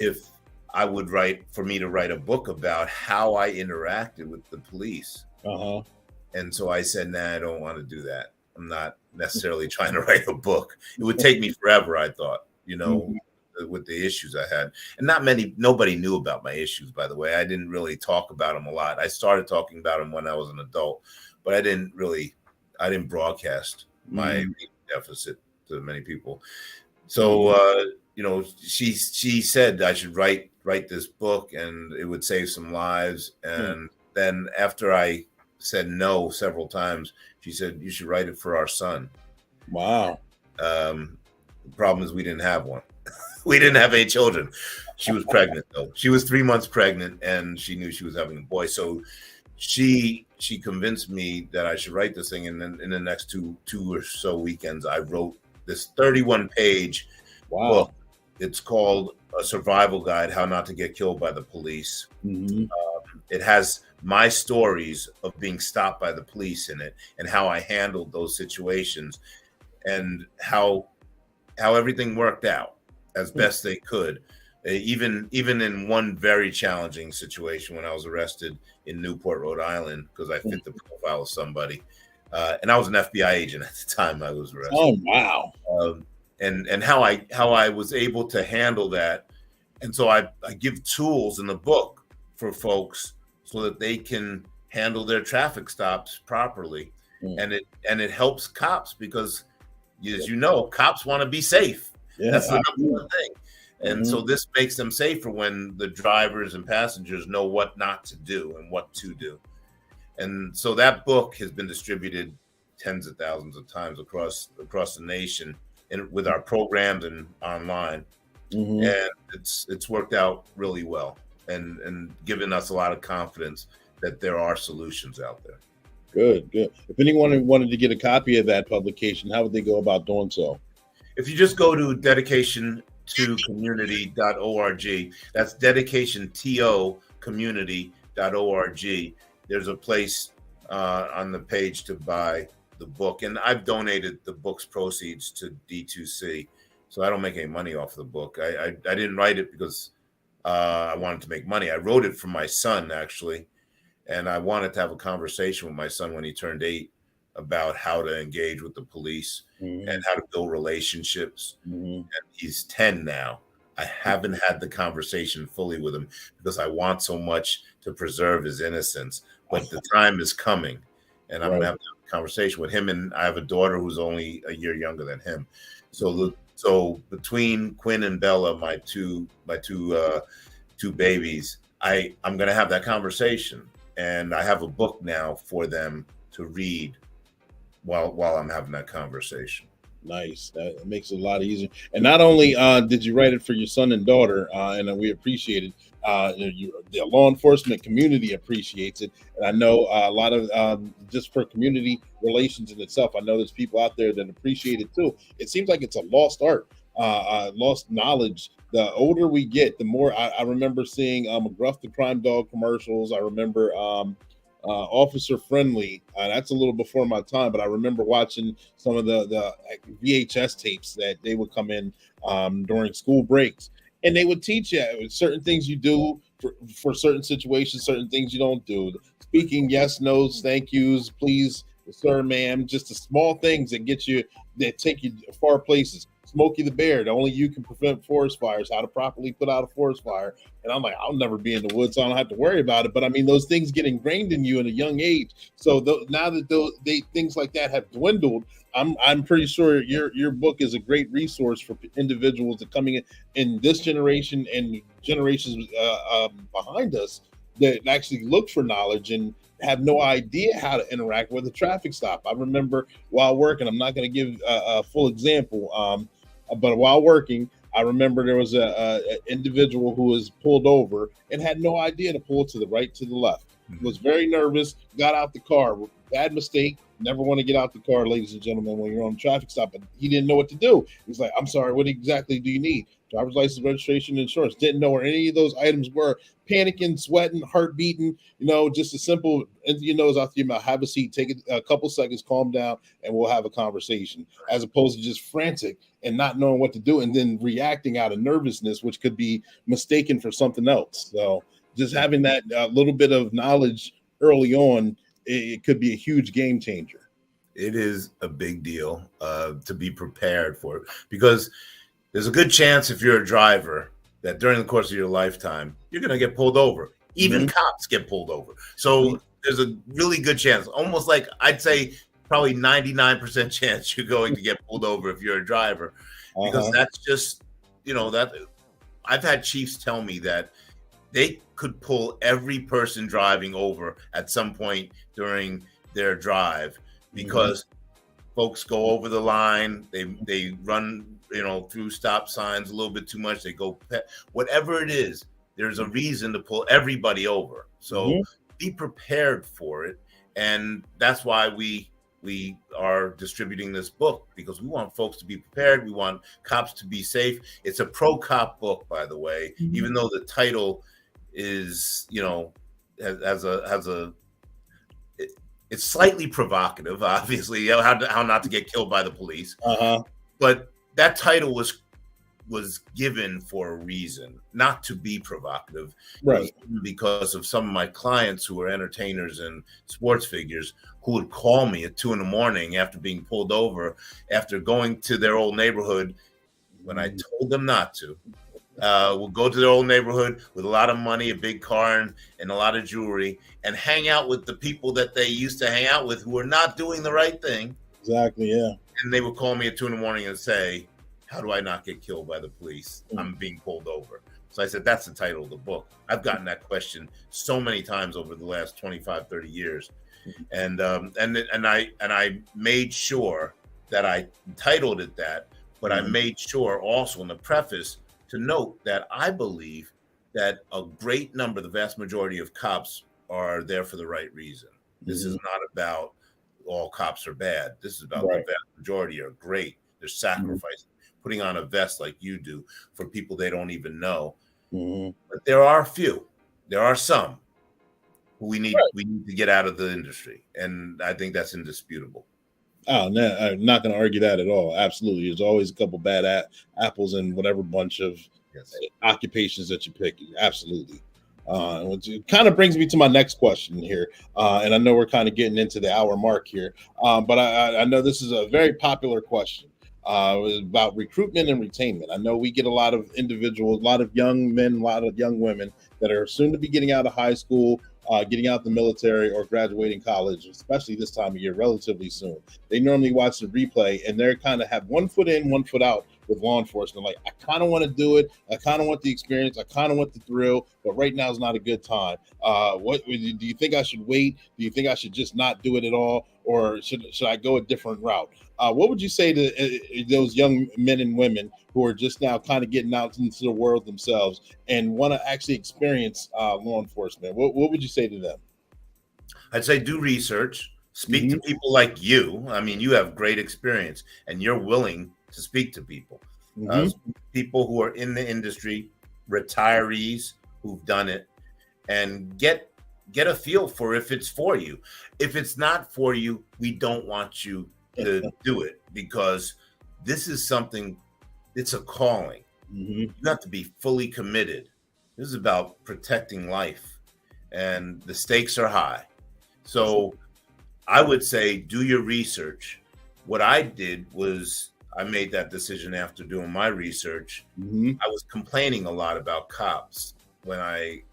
[SPEAKER 7] if I would write a book about how I interacted with the police. And so I said, nah, I don't want to do that. I'm not necessarily trying to write a book. It would take me forever, I thought, with the issues I had. And nobody knew about my issues, by the way. I didn't really talk about them a lot. I started talking about them when I was an adult, but I didn't broadcast my reading deficit to many people. So, she said I should write this book and it would save some lives. And then after I said no several times, she said, you should write it for our son.
[SPEAKER 5] Wow.
[SPEAKER 7] The problem is we didn't have one. We didn't have any children. She was pregnant though. She was 3 months pregnant and she knew she was having a boy. So she convinced me that I should write this thing. And then in the next two or so weekends, I wrote this 31-page book. It's called A Survival Guide, How Not to Get Killed by the Police. It has my stories of being stopped by the police in it and how I handled those situations and how everything worked out as best they could. Even in one very challenging situation when I was arrested in Newport, Rhode Island, because I fit the profile of somebody. And I was an FBI agent at the time I was arrested.
[SPEAKER 5] Oh, wow.
[SPEAKER 7] And how I was able to handle that. And so I give tools in the book for folks so that they can handle their traffic stops properly. And it helps cops because, as you know, cops want to be safe. That's the number one thing. And so this makes them safer when the drivers and passengers know what not to do and what to do. And so that book has been distributed tens of thousands of times across the nation, and with our programs and online. And it's worked out really well and given us a lot of confidence that there are solutions out there.
[SPEAKER 5] Good. If anyone wanted to get a copy of that publication, how would they go about doing so?
[SPEAKER 7] If you just go to dedicationtocommunity.org, that's dedicationtocommunity.org. There's a place on the page to buy the book, and I've donated the book's proceeds to D2C, so I don't make any money off the book. I didn't write it because I wanted to make money. I wrote it for my son, actually, and I wanted to have a conversation with my son when he turned 8 about how to engage with the police and how to build relationships. And he's 10 now. I haven't had the conversation fully with him because I want so much to preserve his innocence, but the time is coming, and I'm gonna have to have a conversation with him. And I have a daughter who's only a year younger than him. So between Quinn and Bella, my two babies, I'm gonna have that conversation, and I have a book now for them to read while I'm having that conversation.
[SPEAKER 5] Nice. That makes it a lot easier. And not only did you write it for your son and daughter, and we appreciate it, The law enforcement community appreciates it, and I know a lot of just for community relations in itself. I know there's people out there that appreciate it too. It seems like it's a lost art, lost knowledge. The older we get, the more I remember seeing McGruff the Crime Dog commercials. I remember Officer Friendly. That's a little before my time, but I remember watching some of the VHS tapes that they would come in during school breaks, and they would teach you certain things you do for certain situations, certain things you don't do. Speaking yes, no's, thank yous, please, sir, ma'am, just the small things that get you, that take you far places. Smokey the Bear, only you can prevent forest fires, how to properly put out a forest fire. And I'm like, I'll never be in the woods, so I don't have to worry about it. But I mean, those things get ingrained in you at a young age. So now that things like that have dwindled, I'm pretty sure your book is a great resource for individuals that coming in this generation and generations behind us that actually look for knowledge and have no idea how to interact with a traffic stop. I remember while working, I'm not going to give a full example, but while working, I remember there was a individual who was pulled over and had no idea to pull to the right, to the left. Was very nervous, got out the car. Bad mistake. Never want to get out the car, ladies and gentlemen, when you're on a traffic stop. But he didn't know what to do. He's like, I'm sorry, what exactly do you need? Driver's license, registration, insurance. Didn't know where any of those items were. Panicking, sweating, heart beating, just a simple, your nose out your mouth, have a seat, take a couple seconds, calm down, and we'll have a conversation, as opposed to just frantic and not knowing what to do and then reacting out of nervousness, which could be mistaken for something else. So just having that little bit of knowledge early on, it could be a huge game changer.
[SPEAKER 7] It is a big deal to be prepared for it, because there's a good chance, if you're a driver, that during the course of your lifetime, you're going to get pulled over. Even cops get pulled over. So there's a really good chance, almost like I'd say probably 99% chance you're going to get pulled over if you're a driver, because that's just, that I've had chiefs tell me that they could pull every person driving over at some point during their drive, because folks go over the line, they run, through stop signs a little bit too much, they go whatever it is, there's a reason to pull everybody over. So be prepared for it. And that's why we are distributing this book, because we want folks to be prepared. We want cops to be safe. It's a pro-cop book, by the way, even though the title is, it's slightly provocative, obviously, how not to get killed by the police. But that title was given for a reason, not to be provocative,
[SPEAKER 5] right?
[SPEAKER 7] Because of some of my clients who are entertainers and sports figures who would call me at 2 a.m. after being pulled over, after going to their old neighborhood when I told them not to. Will go to their old neighborhood with a lot of money, a big car, and a lot of jewelry, and hang out with the people that they used to hang out with who were not doing the right thing.
[SPEAKER 5] Exactly, yeah.
[SPEAKER 7] And they would call me at 2 a.m. and say, how do I not get killed by the police? I'm being pulled over. So I said, that's the title of the book. I've gotten that question so many times over the last 25, 30 years. And I made sure that I titled it that, but I made sure also in the preface to note that I believe that a great number, the vast majority of cops are there for the right reason. This is not about all cops are bad. This is about the vast majority are great. They're sacrificing, putting on a vest like you do for people they don't even know. But there are a few. There are some who we need to get out of the industry. And I think that's indisputable.
[SPEAKER 5] Oh, no, I'm not going to argue that at all. Absolutely. There's always a couple bad apples in whatever bunch of occupations that you pick. Absolutely. Which kind of brings me to my next question here. And I know we're kind of getting into the hour mark here. But I know this is a very popular question about recruitment and retainment. I know we get a lot of individuals, a lot of young men, a lot of young women that are soon to be getting out of high school, getting out the military, or graduating college, especially this time of year, relatively soon. They normally watch the replay and they're kind of have one foot in, one foot out with law enforcement. Like, I kind of want to do it. I kind of want the experience. I kind of want the thrill, but right now is not a good time. What do you think I should wait? Do you think I should just not do it at all, or should I go a different route? What would you say to those young men and women who are just now kind of getting out into the world themselves and want to actually experience law enforcement? What would you say to them?
[SPEAKER 7] I'd say do research, speak to people like you. I mean, you have great experience and you're willing to speak to people. People who are in the industry, retirees who've done it, and get a feel for if it's for you. If it's not for you, we don't want you to do it, because this is something, it's a calling. You have to be fully committed. This is about protecting life, and the stakes are high. So I would say do your research. What I did was I made that decision after doing my research. I was complaining a lot about cops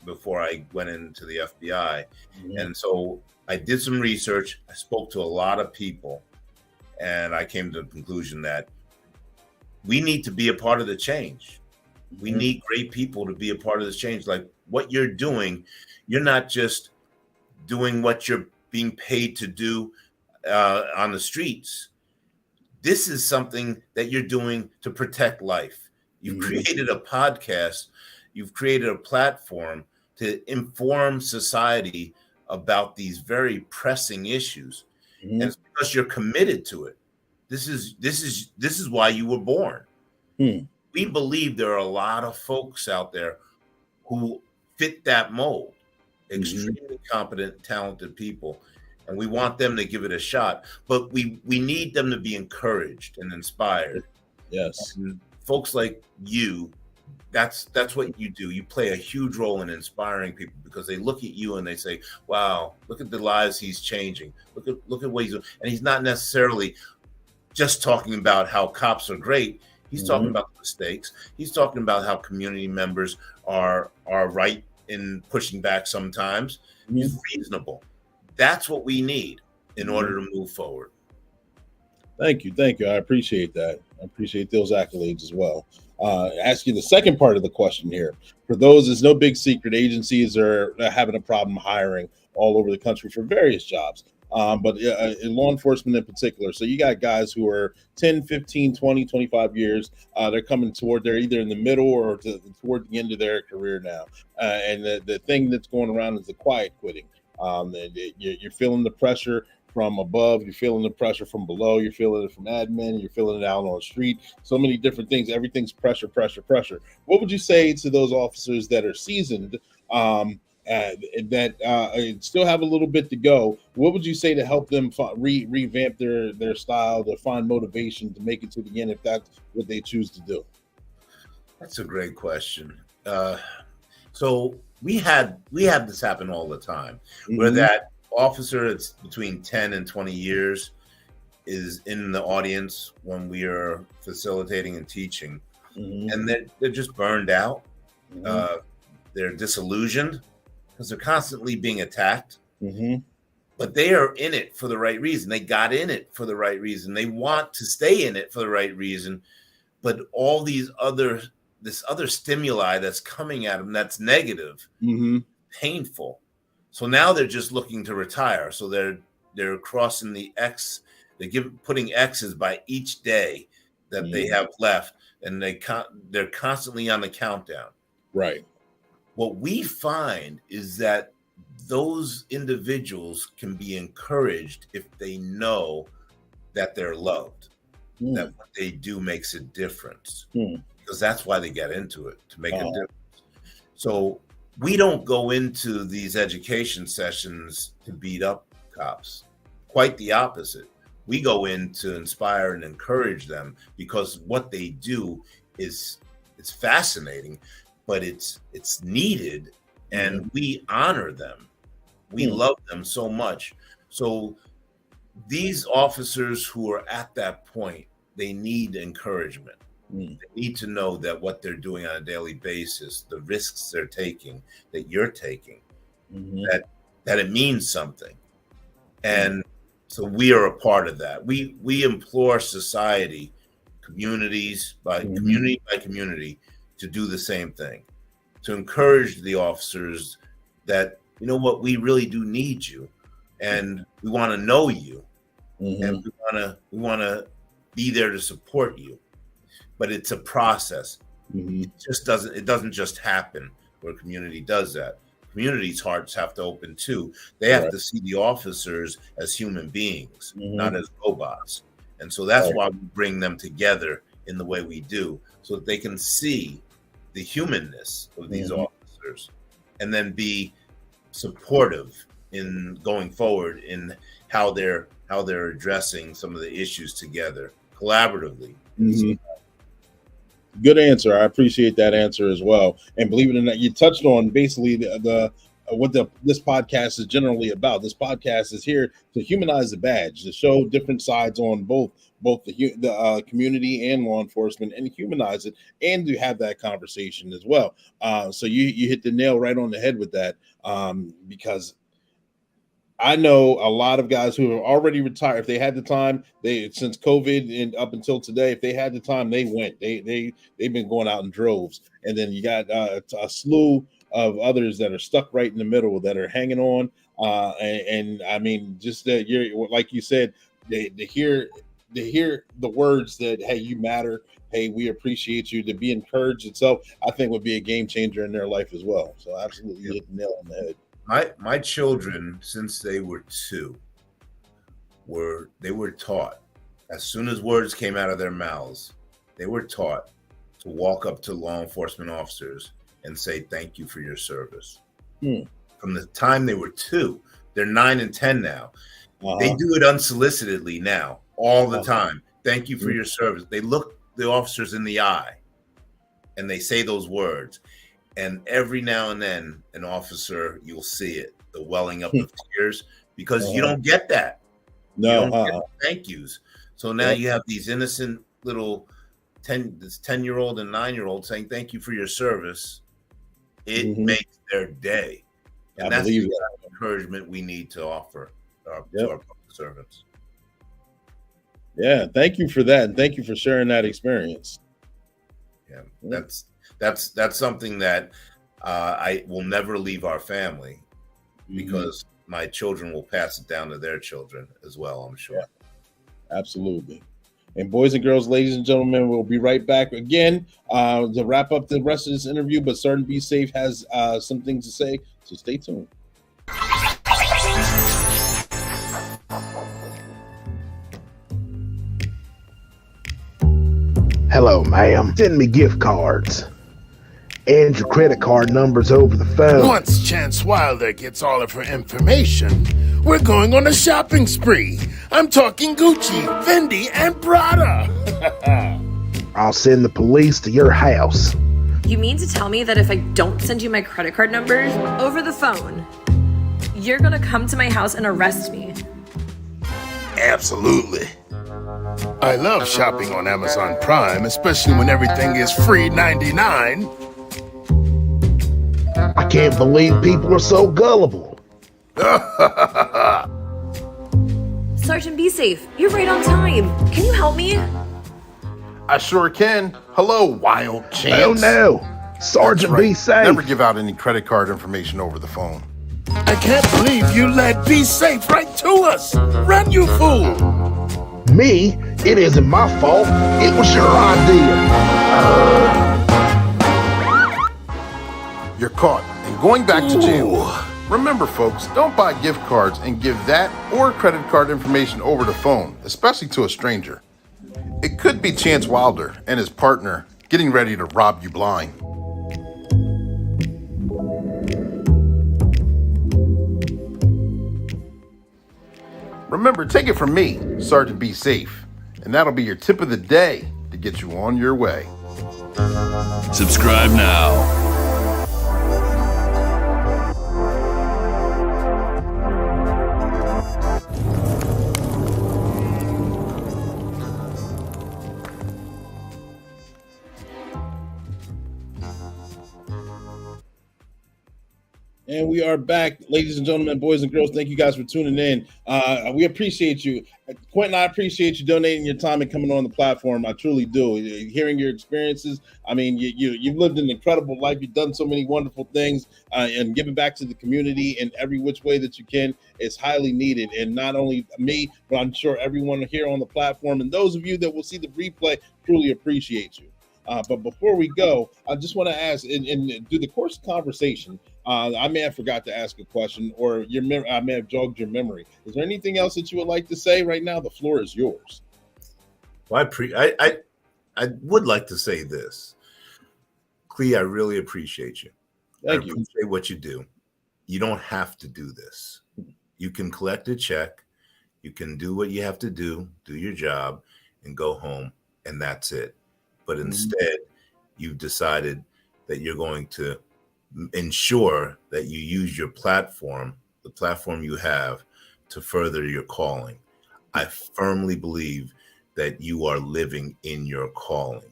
[SPEAKER 7] before I went into the FBI. And so I did some research. I spoke to a lot of people, and I came to the conclusion that we need to be a part of the change. We need great people to be a part of this change. Like what you're doing, you're not just doing what you're being paid to do on the streets. This is something that you're doing to protect life. You've created a podcast. You've created a platform to inform society about these very pressing issues. And it's because you're committed to it. This is why you were born. We believe there are a lot of folks out there who fit that mold. Extremely competent, talented people, and we want them to give it a shot. But we need them to be encouraged and inspired.
[SPEAKER 5] Yes,
[SPEAKER 7] and folks like you, that's what you do. You play a huge role in inspiring people, because they look at you and they say, "Wow, look at the lives he's changing. Look at what he's doing." And he's not necessarily just talking about how cops are great. He's talking about the mistakes. He's talking about how community members are right in pushing back sometimes. He's reasonable. That's what we need in order to move forward.
[SPEAKER 5] Thank you. I appreciate that. I appreciate those accolades as well. Ask you the second part of the question here. For those, it's no big secret, agencies are having a problem hiring all over the country for various jobs. But in law enforcement in particular. So you got guys who are 10, 15, 20, 25 years. They're coming they're either in the middle or toward the end of their career now. And the thing that's going around is the quiet quitting. You're feeling the pressure from above. You're feeling the pressure from below. You're feeling it from admin. You're feeling it out on the street. So many different things. Everything's pressure. What would you say to those officers that are seasoned, that still have a little bit to go? What would you say to help them revamp their style, to find motivation to make it to the end, if that's what they choose to do?
[SPEAKER 7] That's a great question. So we have this happen all the time, where that officer that's between 10 and 20 years is in the audience when we are facilitating and teaching, and they're just burned out. They're disillusioned because they're constantly being attacked. But they are in it for the right reason. They got in it for the right reason. They want to stay in it for the right reason. But all this other stimuli that's coming at them, that's negative, painful. So now they're just looking to retire. So they're crossing the X. Putting X's by each day that they have left, and they're constantly on the countdown.
[SPEAKER 5] Right.
[SPEAKER 7] What we find is that those individuals can be encouraged if they know that they're loved, that what they do makes a difference, because that's why they get into it, to make a difference. So we don't go into these education sessions to beat up cops. Quite the opposite. We go in to inspire and encourage them, because what they do it's fascinating, but it's needed, and we honor them. We love them so much. So these officers who are at that point, they need encouragement. They need to know that what they're doing on a daily basis, the risks they're taking, that you're taking, that it means something. And so we are a part of that. We implore society community by community, to do the same thing, to encourage the officers that, you know what, we really do need you, and we want to know you, and we want to be there to support you. But it's a process. It doesn't just happen where community does that. Community's hearts have to open too. They have to see the officers as human beings, not as robots. And so that's why we bring them together in the way we do, so that they can see the humanness of these officers, and then be supportive in going forward in how they're addressing some of the issues together collaboratively.
[SPEAKER 5] Good answer. I appreciate that answer as well. And believe it or not, you touched on basically this podcast is generally about. This podcast is here to humanize the badge, to show different sides on both the community and law enforcement, and humanize it, and to have that conversation as well. So you hit the nail right on the head with that, because I know a lot of guys who have already retired. If they had the time, since COVID and up until today, if they had the time, they went. They've been going out in droves. And then you got a slew of others that are stuck right in the middle, that are hanging on. And I mean, just that you're, like you said, to hear the words that, hey, you matter, hey, we appreciate you, to be encouraged itself, I think would be a game changer in their life as well. So absolutely, you hit the nail on the head.
[SPEAKER 7] My children, since they were 2, were taught, as soon as words came out of their mouths, they were taught to walk up to law enforcement officers and say, thank you for your service. From the time they were 2, they're 9 and 10 now. They do it unsolicitedly now, all the time. Thank you for your service. They look the officers in the eye and they say those words. And every now and then, an officer, you'll see it, the welling up of tears, because you don't get that.
[SPEAKER 5] No,
[SPEAKER 7] you don't get thank yous. So now you have these innocent little 10-year-old and 9-year-old saying, thank you for your service. It makes their day. And that's the encouragement we need to offer to our public servants.
[SPEAKER 5] Yeah, thank you for that. And thank you for sharing that experience.
[SPEAKER 7] Yeah, that's something that I will never leave our family, because my children will pass it down to their children as well, I'm sure.
[SPEAKER 5] Yeah, absolutely. And boys and girls, ladies and gentlemen, we'll be right back again to wrap up the rest of this interview. But Sergeant Be Safe has some things to say, so stay tuned.
[SPEAKER 2] Hello, ma'am. Send me gift cards and your credit card numbers over the phone.
[SPEAKER 1] Once Chance Wilder gets all of her information, we're going on a shopping spree. I'm talking Gucci, Fendi, and Prada.
[SPEAKER 2] I'll send the police to your house.
[SPEAKER 11] You mean to tell me that if I don't send you my credit card numbers over the phone, you're gonna come to my house and arrest me?
[SPEAKER 1] Absolutely. I love shopping on Amazon Prime, especially when everything is free 99.
[SPEAKER 2] I can't believe people are so gullible.
[SPEAKER 11] Sergeant Be Safe, you're right on time. Can you help me?
[SPEAKER 9] I sure can. Hello, Wild Chance.
[SPEAKER 2] Oh no, Sergeant Be Safe.
[SPEAKER 9] Never give out any credit card information over the phone.
[SPEAKER 1] I can't believe you led Be Safe right to us. Run, you fool.
[SPEAKER 2] Me? It isn't my fault. It was your idea.
[SPEAKER 9] You're caught and going back to jail. Remember, folks, don't buy gift cards and give that or credit card information over the phone, especially to a stranger. It could be Chance Wilder and his partner getting ready to rob you blind. Remember, take it from me, Sergeant Be Safe, and that'll be your tip of the day to get you on your way.
[SPEAKER 8] Subscribe now.
[SPEAKER 5] And we are back, ladies and gentlemen, boys and girls. Thank you guys for tuning in. We appreciate you. Quentin, I appreciate you donating your time and coming on the platform. I truly do. Hearing your experiences, I mean, you've lived an incredible life. You've done so many wonderful things, and giving back to the community in every which way that you can is highly needed. And not only me, but I'm sure everyone here on the platform and those of you that will see the replay truly appreciate you. But before we go, I just want to ask, and through the course of conversation, I may have forgot to ask a question, or I may have jogged your memory. Is there anything else that you would like to say right now? The floor is yours.
[SPEAKER 7] Well, I would like to say this. Clee, I really appreciate you.
[SPEAKER 5] Thank you.
[SPEAKER 7] I appreciate what you do. You don't have to do this. You can collect a check. You can do what you have to do your job, and go home, and that's it. But instead, you've decided that you're going to ensure that you use your platform, the platform you have, to further your calling. I firmly believe that you are living in your calling.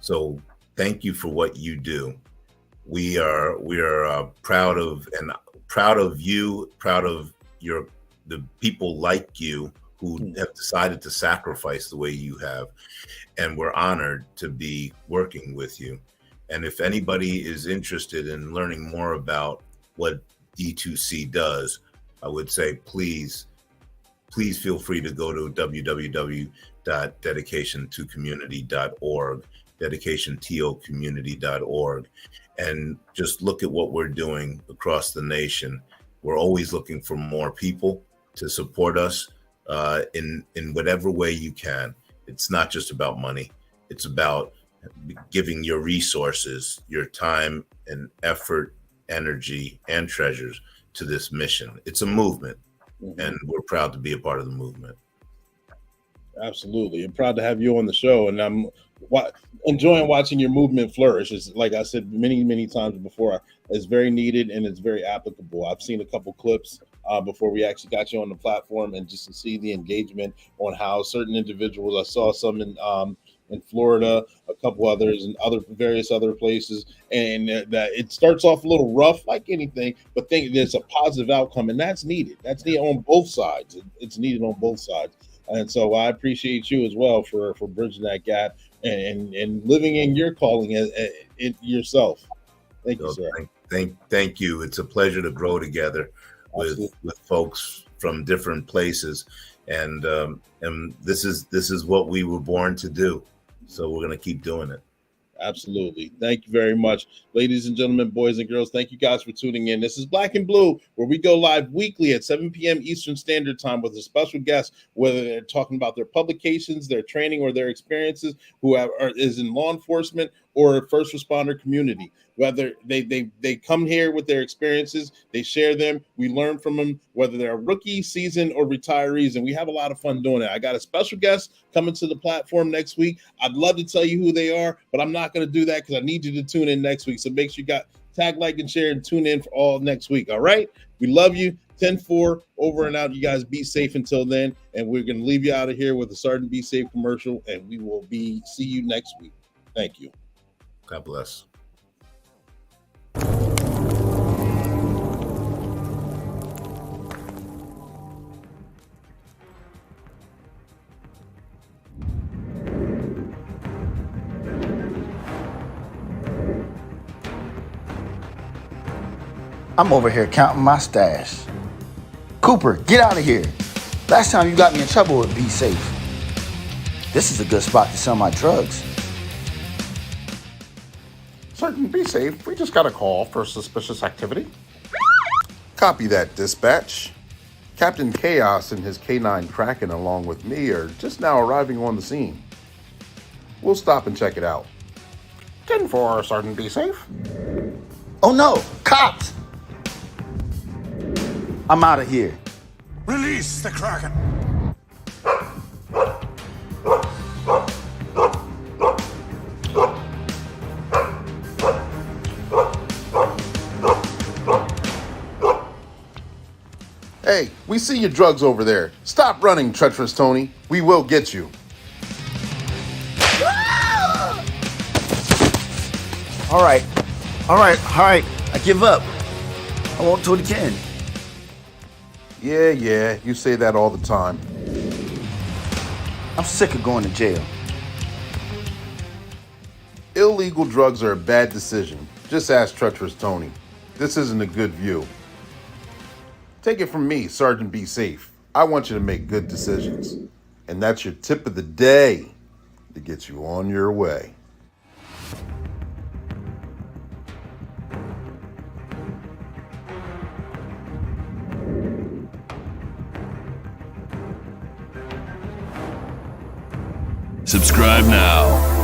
[SPEAKER 7] So thank you for what you do. We are proud of you, proud of the people like you who have decided to sacrifice the way you have. And we're honored to be working with you. And if anybody is interested in learning more about what D2C does, I would say, please feel free to go to www.dedicationtocommunity.org, dedicationtocommunity.org, and just look at what we're doing across the nation. We're always looking for more people to support us in whatever way you can. It's not just about money. It's about giving your resources, your time and effort, energy, and treasures to this mission. It's a movement, and we're proud to be a part of the movement.
[SPEAKER 5] Absolutely. I'm proud to have you on the show, and I'm enjoying watching your movement flourish. It's, like I said many, many times before, it's very needed and it's very applicable. I've seen a couple clips before we actually got you on the platform, and just to see the engagement on how certain individuals, I saw some in Florida, a couple others in various other places, and that it starts off a little rough like anything, but think there's a positive outcome, and that's needed. That's needed on both sides. It's needed on both sides. And so I appreciate you as well for bridging that gap and living in your calling it yourself. Thank you, sir.
[SPEAKER 7] Thank you. It's a pleasure to grow together with folks from different places, and this is what we were born to do. So we're going to keep doing it.
[SPEAKER 5] Absolutely. Thank you very much. Ladies and gentlemen, boys and girls, thank you guys for tuning in. This is Black and Blue, where we go live weekly at 7 p.m. Eastern Standard Time with a special guest, whether they're talking about their publications, their training, or their experiences, is in law enforcement or first responder community. Whether they come here with their experiences, they share them, we learn from them, whether they're rookie, seasoned, or retirees, and we have a lot of fun doing it. I got a special guest coming to the platform next week. I'd love to tell you who they are, but I'm not going to do that because I need you to tune in next week. So make sure you tag, like, and share, and tune in for all next week. All right? We love you. 10-4, over and out. You guys be safe until then, and we're going to leave you out of here with a Sergeant Be Safe commercial, and we will see you next week. Thank you.
[SPEAKER 7] God bless.
[SPEAKER 4] I'm over here counting my stash. Cooper, get out of here. Last time you got me in trouble with Be Safe. This is a good spot to sell my drugs.
[SPEAKER 3] Sergeant, be safe. We just got a call for suspicious activity.
[SPEAKER 9] Copy that, dispatch. Captain Chaos and his K9 Kraken along with me are just now arriving on the scene. We'll stop and check it out.
[SPEAKER 3] 10-4, Sergeant, be safe.
[SPEAKER 4] Oh no, cops! I'm out of here.
[SPEAKER 3] Release the Kraken.
[SPEAKER 9] Hey, we see your drugs over there. Stop running, treacherous Tony. We will get you.
[SPEAKER 4] All right. I give up. I won't do it again.
[SPEAKER 9] Yeah, you say that all the time.
[SPEAKER 4] I'm sick of going to jail.
[SPEAKER 9] Illegal drugs are a bad decision. Just ask Treacherous Tony. This isn't a good view. Take it from me, Sergeant Be Safe. I want you to make good decisions. And that's your tip of the day to get you on your way.
[SPEAKER 12] Subscribe now.